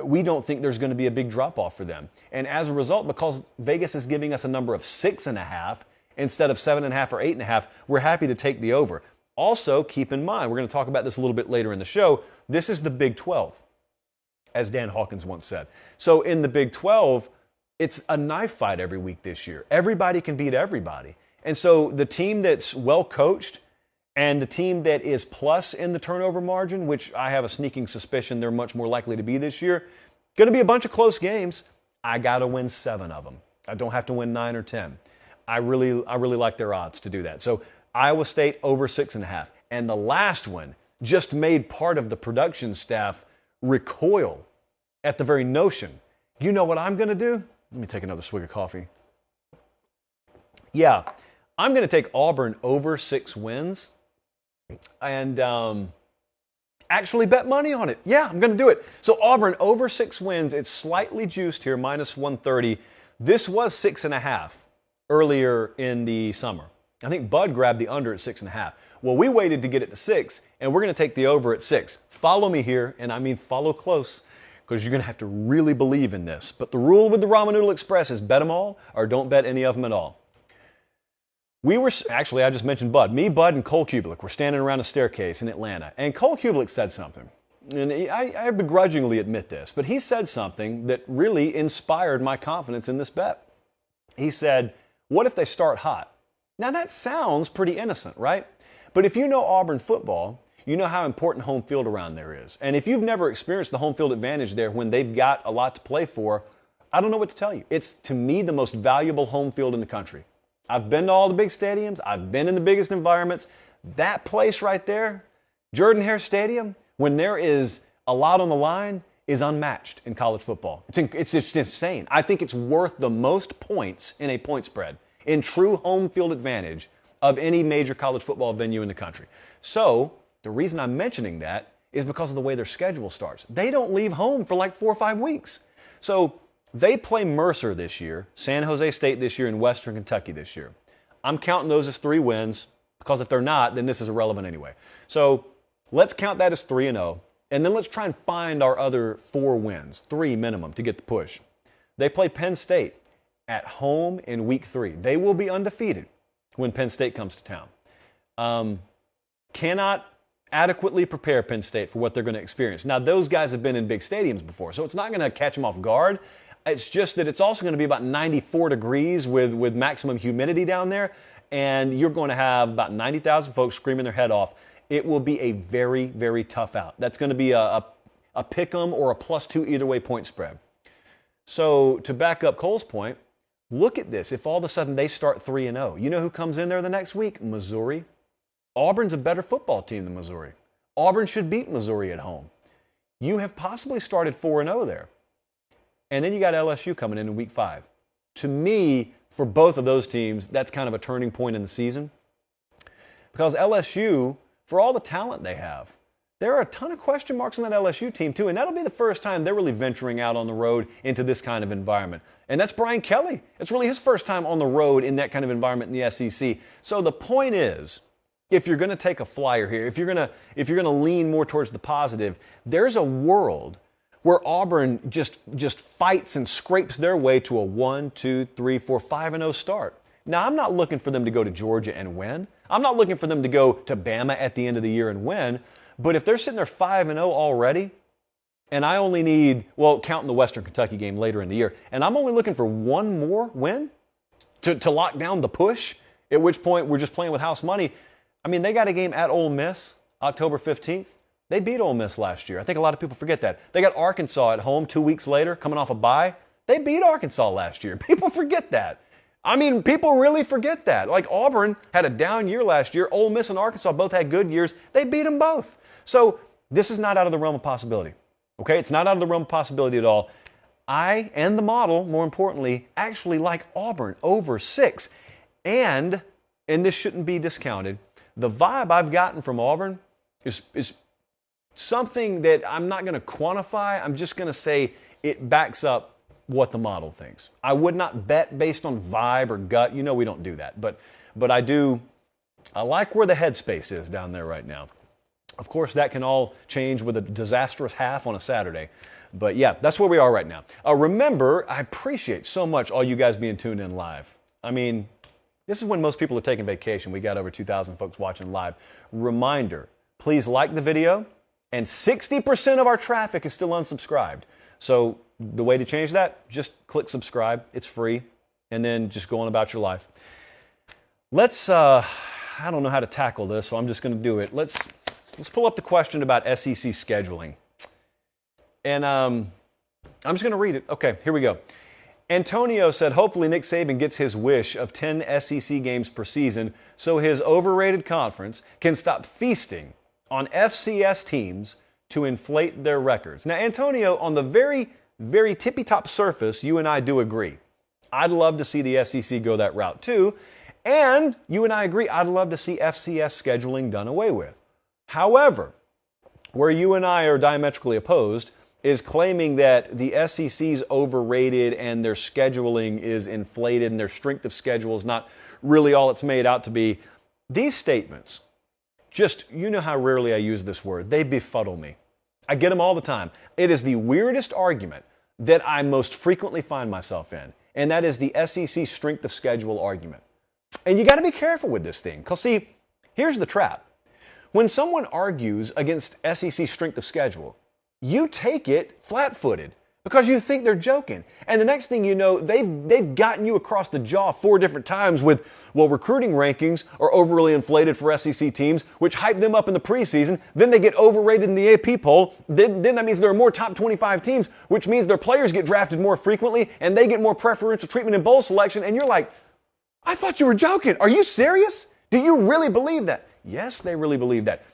We don't think there's going to be a big drop-off for them. And as a result, because Vegas is giving us a number of 6.5 instead of 7.5 or 8.5, we're happy to take the over. Also, keep in mind, we're going to talk about this a little bit later in the show, this is the Big 12, as Dan Hawkins once said. So in the Big 12, it's a knife fight every week this year. Everybody can beat everybody. And so the team that's well coached and the team that is plus in the turnover margin, which I have a sneaking suspicion they're much more likely to be this year, going to be a bunch of close games. I got to win 7 of them. I don't have to win 9 or 10. I really like their odds to do that. So Iowa State over 6.5. And the last one just made part of the production staff recoil at the very notion. You know what I'm going to do? Let me take another swig of coffee. Yeah, I'm going to take Auburn over 6 wins and actually bet money on it. Yeah, I'm going to do it. So Auburn over 6 wins. It's slightly juiced here, minus 130. This was 6.5 earlier in the summer. I think Bud grabbed the under at 6.5. Well, we waited to get it to 6, and we're going to take the over at 6. Follow me here, and I mean follow close, because you're going to have to really believe in this. But the rule with the Ramen Noodle Express is bet them all or don't bet any of them at all. I just mentioned Bud. Me, Bud, and Cole Kubelik were standing around a staircase in Atlanta, and Cole Kubelik said something. And I begrudgingly admit this, but he said something that really inspired my confidence in this bet. He said, what if they start hot? Now that sounds pretty innocent, right? But if you know Auburn football, you know how important home field around there is. And if you've never experienced the home field advantage there when they've got a lot to play for, I don't know what to tell you. It's, to me, the most valuable home field in the country. I've been to all the big stadiums. I've been in the biggest environments. That place right there, Jordan-Hare Stadium, when there is a lot on the line, is unmatched in college football. It's just insane. I think it's worth the most points in a point spread in true home field advantage of any major college football venue in the country. So the reason I'm mentioning that is because of the way their schedule starts. They don't leave home for like 4 or 5 weeks. So they play Mercer this year, San Jose State this year, and Western Kentucky this year. I'm counting those as 3 wins because if they're not, then this is irrelevant anyway. So let's count that as 3-0. And then let's try and find our other 4 wins, 3 minimum, to get the push. They play Penn State at home in week 3. They will be undefeated when Penn State comes to town. Cannot adequately prepare Penn State for what they're going to experience. Now, those guys have been in big stadiums before, so it's not going to catch them off guard. It's just that it's also going to be about 94 degrees with maximum humidity down there, and you're going to have about 90,000 folks screaming their head off. It will be a very, very tough out. That's going to be a pick-em or a +2 either way point spread. So to back up Cole's point, look at this. If all of a sudden they start 3-0, you know who comes in there the next week? Missouri. Auburn's a better football team than Missouri. Auburn should beat Missouri at home. You have possibly started 4-0 there. And then you got LSU coming in week 5. To me, for both of those teams, that's kind of a turning point in the season. Because LSU, for all the talent they have, there are a ton of question marks on that LSU team too, and that'll be the first time they're really venturing out on the road into this kind of environment. And that's Brian Kelly. It's really his first time on the road in that kind of environment in the SEC. So the point is, if you're going to take a flyer here, if you're going to lean more towards the positive, there's a world where Auburn just fights and scrapes their way to a 1, 2, 3, 4, 5-0 start. Now, I'm not looking for them to go to Georgia and win. I'm not looking for them to go to Bama at the end of the year and win. But if they're sitting there 5-0 already, and I only need, well, counting the Western Kentucky game later in the year, and I'm only looking for one more win to lock down the push, at which point we're just playing with house money. I mean, they got a game at Ole Miss, October 15th. They beat Ole Miss last year. I think a lot of people forget that. They got Arkansas at home 2 weeks later, coming off a bye. They beat Arkansas last year. People forget that. I mean, people really forget that. Like Auburn had a down year last year. Ole Miss and Arkansas both had good years. They beat them both. So this is not out of the realm of possibility. Okay? It's not out of the realm of possibility at all. I, and the model, more importantly, actually like Auburn over 6. And this shouldn't be discounted, the vibe I've gotten from Auburn is something that I'm not going to quantify. I'm just going to say it backs up what the model thinks. I would not bet based on vibe or gut. You know we don't do that. But I like where the headspace is down there right now. Of course, that can all change with a disastrous half on a Saturday. But yeah, that's where we are right now. Remember, I appreciate so much all you guys being tuned in live. I mean, this is when most people are taking vacation. We got over 2,000 folks watching live. Reminder, please like the video. And 60% of our traffic is still unsubscribed. So the way to change that, just click subscribe. It's free. And then just go on about your life. Let's, I don't know how to tackle this, so I'm just going to do it. Let's pull up the question about SEC scheduling. And I'm just going to read it. Okay, here we go. Antonio said, hopefully Nick Saban gets his wish of 10 SEC games per season so his overrated conference can stop feasting on FCS teams to inflate their records. Now, Antonio, on the very, very tippy-top surface, you and I do agree. I'd love to see the SEC go that route too. And you and I agree, I'd love to see FCS scheduling done away with. However, where you and I are diametrically opposed is claiming that the SEC's overrated and their scheduling is inflated and their strength of schedule is not really all it's made out to be. These statements, just, you know how rarely I use this word, they befuddle me. I get them all the time. It is the weirdest argument that I most frequently find myself in, and that is the SEC strength of schedule argument. And you got to be careful with this thing, because see, here's the trap. When someone argues against SEC strength of schedule, you take it flat-footed because you think they're joking. And the next thing you know, they've gotten you across the jaw 4 different times with, well, recruiting rankings are overly inflated for SEC teams, which hype them up in the preseason. Then they get overrated in the AP poll. Then that means there are more top 25 teams, which means their players get drafted more frequently and they get more preferential treatment in bowl selection. And you're like, I thought you were joking. Are you serious? Do you really believe that? Yes, they really believe that.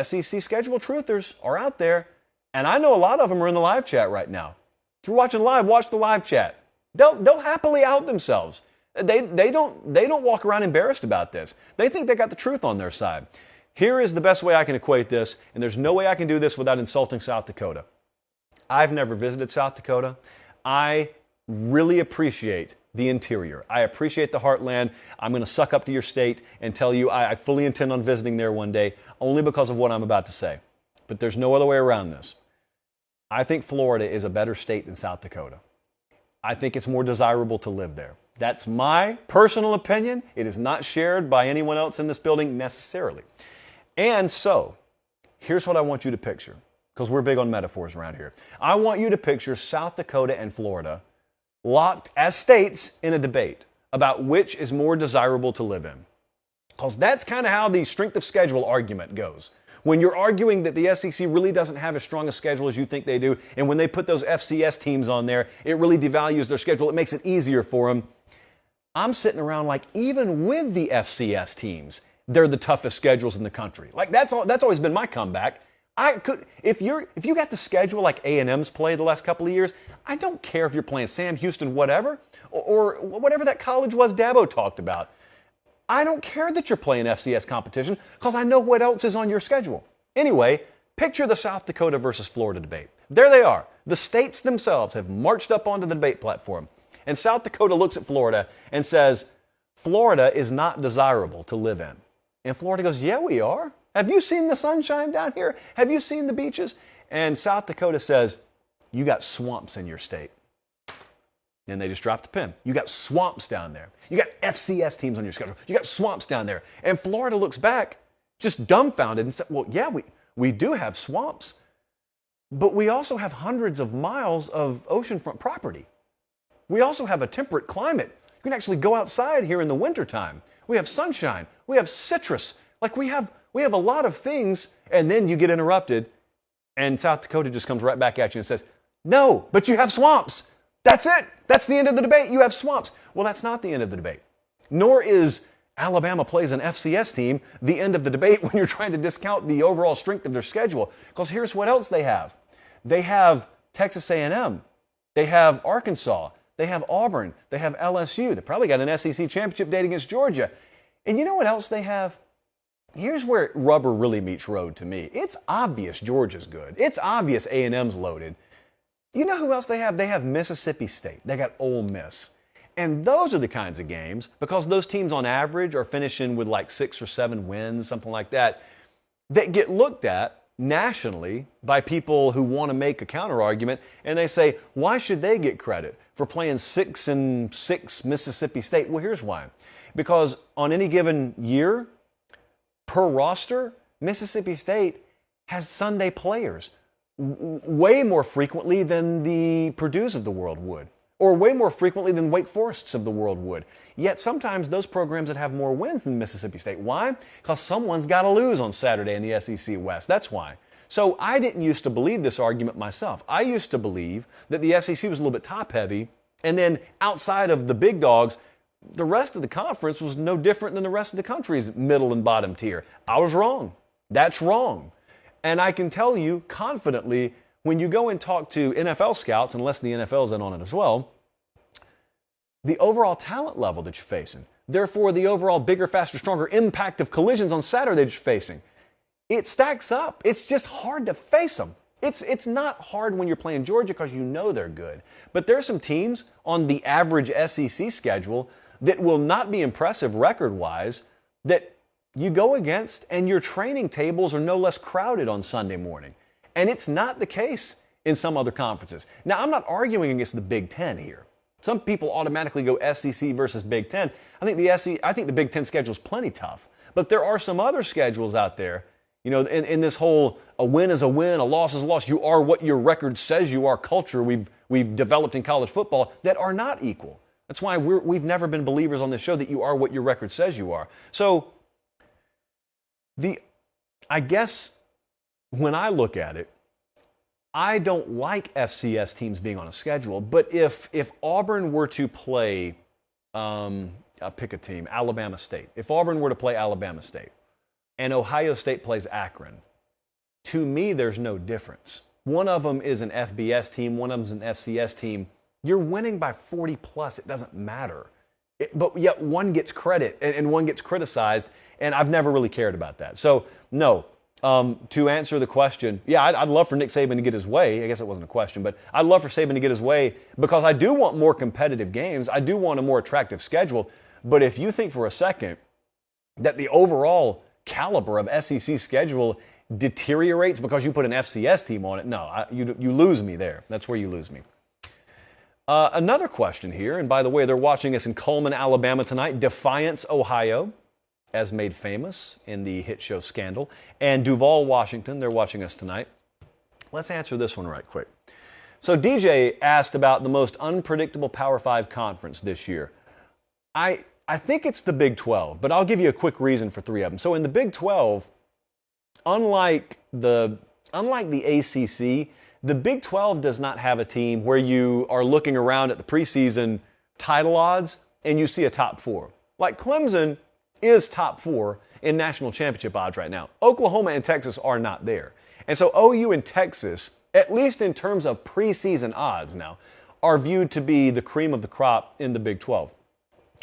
SEC schedule truthers are out there. And I know a lot of them are in the live chat right now. If you're watching live, watch the live chat. They'll happily out themselves. They don't walk around embarrassed about this. They think they got the truth on their side. Here is the best way I can equate this, and there's no way I can do this without insulting South Dakota. I've never visited South Dakota. I really appreciate the interior. I appreciate the heartland. I'm going to suck up to your state and tell you I fully intend on visiting there one day, only because of what I'm about to say. but there's no other way around this. I think Florida is a better state than South Dakota. I think it's more desirable to live there. That's my personal opinion. It is not shared by anyone else in this building necessarily. And so, here's what I want you to picture, because we're big on metaphors around here. I want you to picture South Dakota and Florida locked as states in a debate about which is more desirable to live in. Because that's kind of how the strength of schedule argument goes. When you're arguing that the SEC really doesn't have as strong a schedule as you think they do, and when they put those FCS teams on there, it really devalues their schedule. It makes it easier for them. I'm sitting around like, even with the FCS teams, they're the toughest schedules in the country. Like that's always been my comeback. If you got the schedule like A&M's played the last couple of years, I don't care if you're playing Sam Houston, whatever, or whatever that college was Dabo talked about. I don't care that you're playing FCS competition because I know what else is on your schedule. Anyway, picture the South Dakota versus Florida debate. There they are. The states themselves have marched up onto the debate platform. And South Dakota looks at Florida and says, Florida is not desirable to live in. And Florida goes, yeah, we are. Have you seen the sunshine down here? Have you seen the beaches? And South Dakota says, you got swamps in your state. And they just dropped the pen. You got swamps down there. You got FCS teams on your schedule. You got swamps down there. And Florida looks back just dumbfounded and said, well, yeah, we do have swamps, but we also have hundreds of miles of oceanfront property. We also have a temperate climate. You can actually go outside here in the wintertime. We have sunshine. We have citrus. Like we have a lot of things. And then you get interrupted and South Dakota just comes right back at you and says, no, but you have swamps. That's it. That's the end of the debate. You have swamps. Well, that's not the end of the debate. Nor is Alabama plays an FCS team the end of the debate when you're trying to discount the overall strength of their schedule. Because here's what else they have. They have Texas A&M. They have Arkansas. They have Auburn. They have LSU. They probably got an SEC championship date against Georgia. And you know what else they have? Here's where rubber really meets road to me. It's obvious Georgia's good. It's obvious A&M's loaded. You know who else they have? They have Mississippi State. They got Ole Miss. And those are the kinds of games, because those teams on average are finishing with like 6 or 7 wins, something like that, that get looked at nationally by people who want to make a counter argument. And they say, why should they get credit for playing 6-6 Mississippi State? Well, here's why. Because on any given year, per roster, Mississippi State has Sunday players way more frequently than the Purdue's of the world would, or way more frequently than Wake Forest's of the world would. Yet sometimes those programs that have more wins than Mississippi State. Why? Because someone's got to lose on Saturday in the SEC West. That's why. So I didn't used to believe this argument myself. I used to believe that the SEC was a little bit top-heavy, and then outside of the big dogs, the rest of the conference was no different than the rest of the country's middle and bottom tier. I was wrong. That's wrong. And I can tell you confidently, when you go and talk to NFL scouts, unless the NFL's in on it as well, the overall talent level that you're facing, therefore the overall bigger, faster, stronger impact of collisions on Saturday that you're facing, it stacks up. It's just hard to face them. It's not hard when you're playing Georgia because you know they're good. But there's some teams on the average SEC schedule that will not be impressive record-wise that you go against, and your training tables are no less crowded on Sunday morning. And it's not the case in some other conferences. Now, I'm not arguing against the Big Ten here. Some people automatically go SEC versus Big Ten. I think the Big Ten schedule is plenty tough. But there are some other schedules out there, you know, in this whole a win is a win, a loss is a loss, you are what your record says you are culture we've developed in college football that are not equal. That's why we've never been believers on this show that you are what your record says you are. So, I guess when I look at it, I don't like FCS teams being on a schedule, but if Auburn were to play, I'll pick a team, Alabama State. If Auburn were to play Alabama State and Ohio State plays Akron, to me there's no difference. One of them is an FBS team, one of them is an FCS team. You're winning by 40 plus, it doesn't matter. But yet one gets credit and one gets criticized, and I've never really cared about that. So, no. To answer the question, yeah, I'd love for Nick Saban to get his way. I guess it wasn't a question, but I'd love for Saban to get his way because I do want more competitive games. I do want a more attractive schedule. But if you think for a second that the overall caliber of SEC schedule deteriorates because you put an FCS team on it. No, you lose me there. That's where you lose me. Another question here, and by the way, they're watching us in Cullman, Alabama tonight, Defiance, Ohio, as made famous in the hit show Scandal, and Duval, Washington, they're watching us tonight. Let's answer this one right quick. So DJ asked about the most unpredictable Power 5 conference this year. I think it's the Big 12, but I'll give you a quick reason for three of them. So in the Big 12, unlike the ACC, the Big 12 does not have a team where you are looking around at the preseason title odds and you see a top four. Like Clemson is top four in national championship odds right now. Oklahoma and Texas are not there. And so OU and Texas, at least in terms of preseason odds now, are viewed to be the cream of the crop in the Big 12.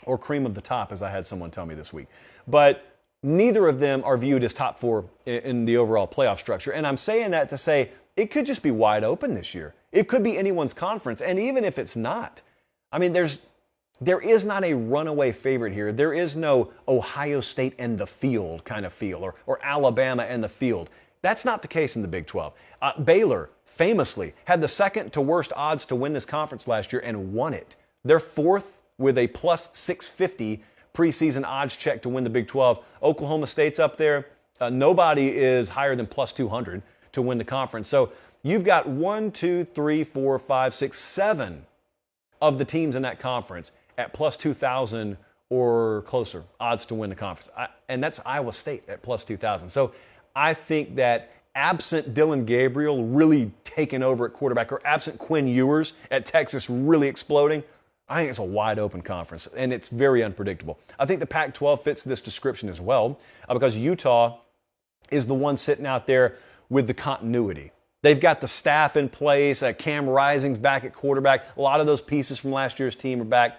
Or cream of the top, as I had someone tell me this week. But neither of them are viewed as top four in the overall playoff structure. And I'm saying that to say it could just be wide open this year. It could be anyone's conference. And even if it's not, I mean, there is not a runaway favorite here. There is no Ohio State and the field kind of feel or Alabama and the field. That's not the case in the Big 12. Baylor famously had the second to worst odds to win this conference last year and won it. They're fourth with a plus 650 preseason odds check to win the Big 12. Oklahoma State's up there. Nobody is higher than plus 200 to win the conference. So you've got 7 of the teams in that conference at plus 2,000 or closer odds to win the conference. And that's Iowa State at plus 2,000. So I think that absent Dylan Gabriel really taking over at quarterback or absent Quinn Ewers at Texas really exploding, I think it's a wide open conference, and it's very unpredictable. I think the Pac-12 fits this description as well because Utah is the one sitting out there with the continuity. They've got the staff in place. Cam Rising's back at quarterback. A lot of those pieces from last year's team are back.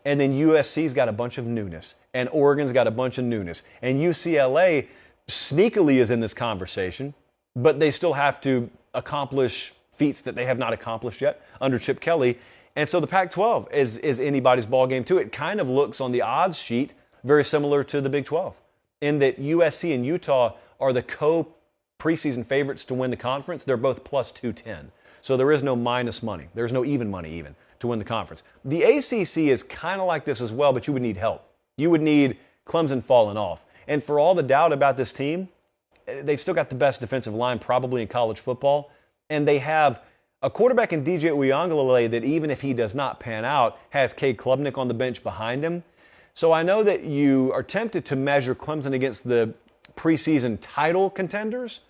And then USC's got a bunch of newness, and Oregon's got a bunch of newness. And UCLA sneakily is in this conversation, but they still have to accomplish feats that they have not accomplished yet under Chip Kelly. And so the Pac-12 is anybody's ballgame too. It kind of looks on the odds sheet very similar to the Big 12 in that USC and Utah are the preseason favorites to win the conference. They're both plus 210. So there is no minus money. There's no even money even to win the conference. The ACC is kind of like this as well, but you would need help. You would need Clemson falling off. And for all the doubt about this team, they've still got the best defensive line probably in college football. And they have a quarterback in DJ Uiagalelei that even if he does not pan out, has Cade Klubnik on the bench behind him. So I know that you are tempted to measure Clemson against the preseason title contenders.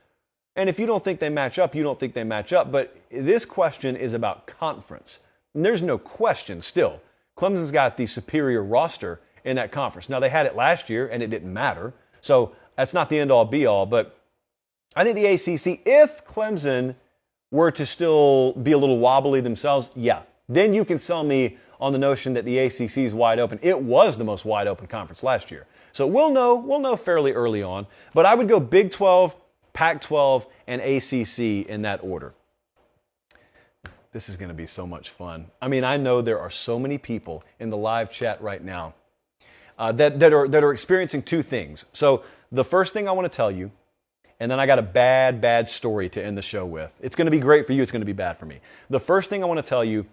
And if you don't think they match up, you don't think they match up. But this question is about conference. And there's no question still. Clemson's got the superior roster in that conference. Now, they had it last year, and it didn't matter. So that's not the end-all, be-all. But I think the ACC, if Clemson were to still be a little wobbly themselves, yeah, then you can sell me on the notion that the ACC is wide open. It was the most wide-open conference last year. So we'll know fairly early on. But I would go Big 12, Pac-12, and ACC in that order. This is going to be so much fun. I mean, I know there are so many people in the live chat right now that are experiencing two things. So the first thing I want to tell you, and then I got a bad story to end the show with. It's going to be great for you. It's going to be bad for me. The first thing I want to tell you,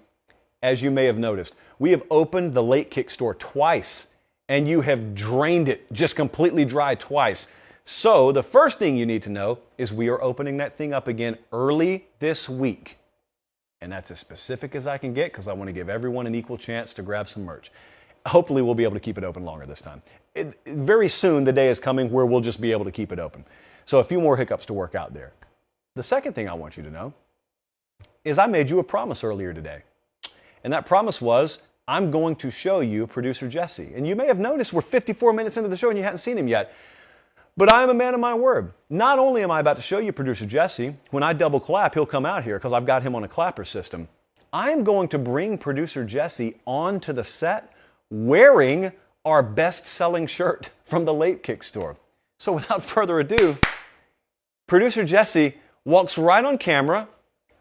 as you may have noticed, we have opened the Late Kick store twice, and you have drained it just completely dry twice. So the first thing you need to know is we are opening that thing up again early this week. And that's as specific as I can get because I want to give everyone an equal chance to grab some merch. Hopefully we'll be able to keep it open longer this time. Very soon the day is coming where we'll just be able to keep it open. So a few more hiccups to work out there. The second thing I want you to know is I made you a promise earlier today. And that promise was I'm going to show you producer Jesse. And you may have noticed we're 54 minutes into the show and you hadn't seen him yet. But I am a man of my word. Not only am I about to show you producer Jesse, when I double clap, he'll come out here because I've got him on a clapper system. I am going to bring producer Jesse onto the set wearing our best-selling shirt from the Late Kick store. So without further ado, producer Jesse walks right on camera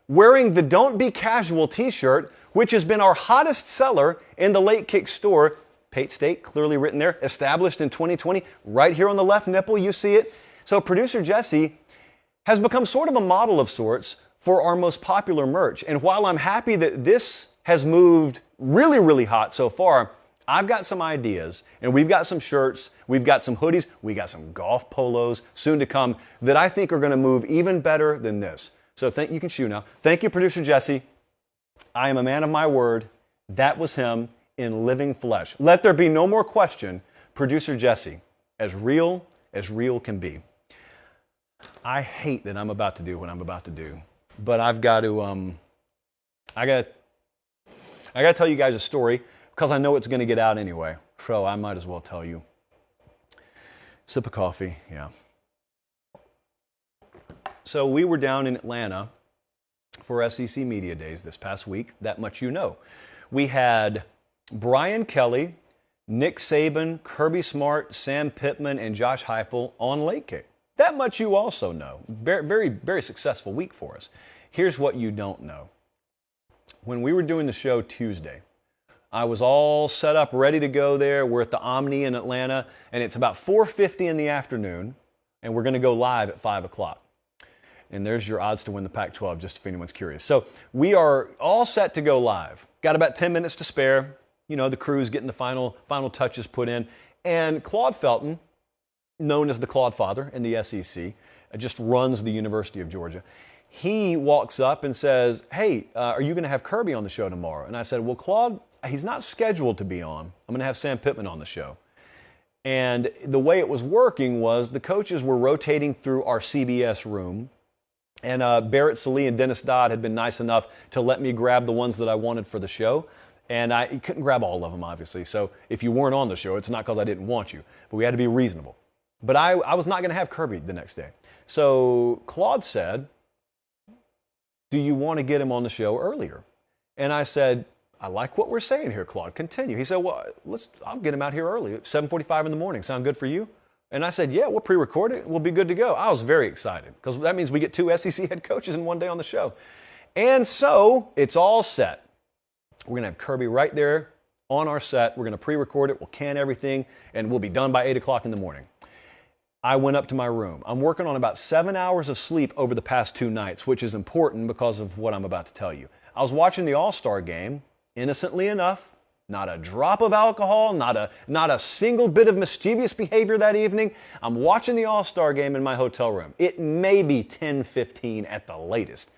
wearing the Don't Be Casual t-shirt, which has been our hottest seller in the Late Kick store. Pate State, clearly written there, established in 2020. Right here on the left nipple, you see it. So producer Jesse has become sort of a model of sorts for our most popular merch. And while I'm happy that this has moved really, really hot so far, I've got some ideas, and we've got some shirts, we've got some hoodies, we got some golf polos soon to come that I think are going to move even better than this. So you can shoe now. Thank you, Producer Jesse. I am a man of my word. That was him in living flesh. Let there be no more question. Producer Jesse, as real can be. I hate that I'm about to do what I'm about to do, but I've got to, I got to tell you guys a story because I know it's going to get out anyway. So I might as well tell you. Sip of coffee, yeah. So we were down in Atlanta for SEC Media Days this past week. That much you know. We had Brian Kelly, Nick Saban, Kirby Smart, Sam Pittman, and Josh Heupel on Late Kick. That much you also know. Very, very successful week for us. Here's what you don't know. When we were doing the show Tuesday, I was all set up, ready to go there. We're at the Omni in Atlanta, and it's about 4:50 in the afternoon, and we're going to go live at 5 o'clock. And there's your odds to win the Pac-12, just if anyone's curious. So we are all set to go live. Got about 10 minutes to spare. You know, the crew's getting the final touches put in. And Claude Felton, known as the Claude Father in the SEC, just runs the University of Georgia. He walks up and says, hey, are you going to have Kirby on the show tomorrow? And I said, well, Claude, he's not scheduled to be on. I'm going to have Sam Pittman on the show. And the way it was working was the coaches were rotating through our CBS room. And Barrett Sallee and Dennis Dodd had been nice enough to let me grab the ones that I wanted for the show. And I couldn't grab all of them, obviously. So if you weren't on the show, it's not because I didn't want you. But we had to be reasonable. But I was not going to have Kirby the next day. So Claude said, do you want to get him on the show earlier? And I said, I like what we're saying here, Claude. Continue. He said, well, I'll get him out here early, 7:45 in the morning. Sound good for you? And I said, yeah, we'll pre-record it. We'll be good to go. I was very excited because that means we get 2 SEC head coaches in one day on the show. And so it's all set. We're going to have Kirby right there on our set. We're going to pre-record it. We'll can everything, and we'll be done by 8 o'clock in the morning. I went up to my room. I'm working on about 7 hours of sleep over the past 2 nights, which is important because of what I'm about to tell you. I was watching the All-Star game, innocently enough. Not a drop of alcohol, not a single bit of mischievous behavior that evening. I'm watching the All-Star game in my hotel room. It may be 10:15 at the latest.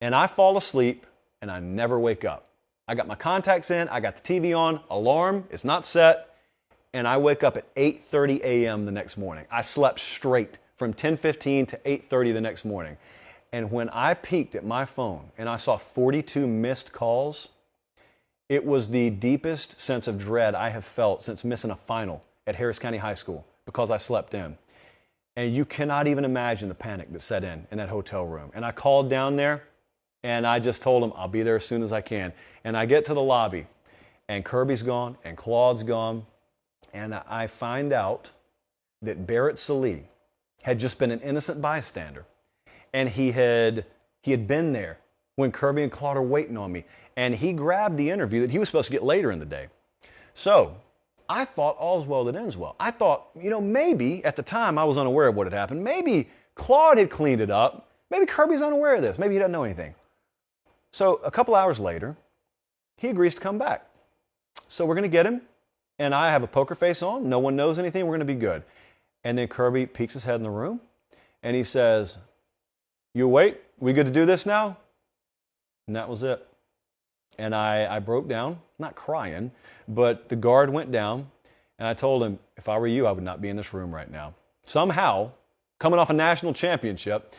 And I fall asleep, and I never wake up. I got my contacts in, I got the TV on, alarm is not set, and I wake up at 8:30 a.m. the next morning. I slept straight from 10:15 to 8:30 the next morning. And when I peeked at my phone and I saw 42 missed calls, it was the deepest sense of dread I have felt since missing a final at Harris County High School because I slept in. And you cannot even imagine the panic that set in that hotel room. And I called down there, and I just told them I'll be there as soon as I can. And I get to the lobby, and Kirby's gone, and Claude's gone, and I find out that Barrett Sallee had just been an innocent bystander. And he had been there when Kirby and Claude are waiting on me. And he grabbed the interview that he was supposed to get later in the day. So I thought all's well that ends well. I thought, maybe at the time I was unaware of what had happened. Maybe Claude had cleaned it up. Maybe Kirby's unaware of this. Maybe he doesn't know anything. So a couple hours later, he agrees to come back. So we're going to get him. And I have a poker face on. No one knows anything. We're going to be good. And then Kirby peeks his head in the room. And he says, you awake? We good to do this now? And that was it. And I broke down, not crying, but the guard went down, and I told him, if I were you, I would not be in this room right now. Somehow, coming off a national championship,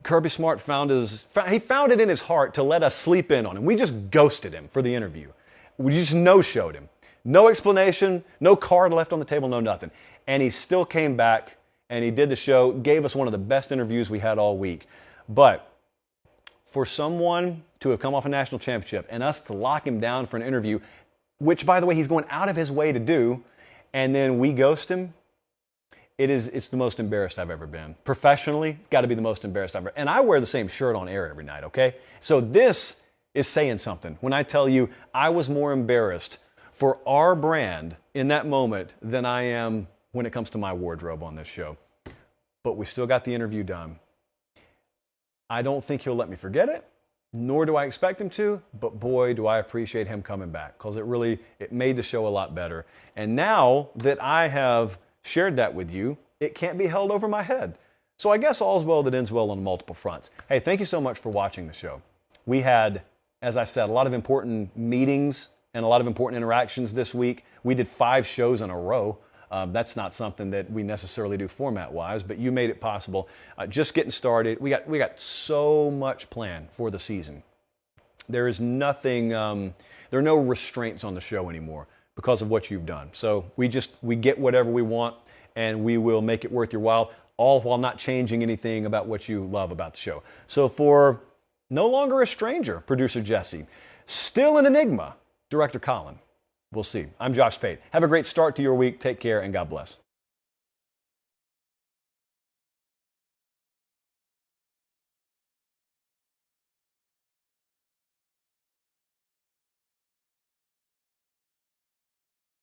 Kirby Smart found it in his heart to let us sleep in on him. We just ghosted him for the interview. We just no-showed him. No explanation, no card left on the table, no nothing. And he still came back, and he did the show, gave us one of the best interviews we had all week. But for someone to have come off a national championship and us to lock him down for an interview, which, by the way, he's going out of his way to do, and then we ghost him, it's the most embarrassed I've ever been. Professionally, it's got to be the most embarrassed I've ever been. And I wear the same shirt on air every night, okay? So this is saying something when I tell you I was more embarrassed for our brand in that moment than I am when it comes to my wardrobe on this show. But we still got the interview done. I don't think he'll let me forget it, nor do I expect him to, but boy, do I appreciate him coming back, because it made the show a lot better. And now that I have shared that with you, it can't be held over my head. So I guess all's well that ends well on multiple fronts. Hey, thank you so much for watching the show. We had, as I said, a lot of important meetings and a lot of important interactions this week. We did 5 shows in a row. That's not something that we necessarily do format-wise, but you made it possible. Just getting started. We got so much planned for the season. There is nothing, there are no restraints on the show anymore because of what you've done. So we get whatever we want, and we will make it worth your while, all while not changing anything about what you love about the show. So for no longer a stranger, producer Jesse, still an enigma, Director Colin. We'll see. I'm Josh Pate. Have a great start to your week. Take care and God bless.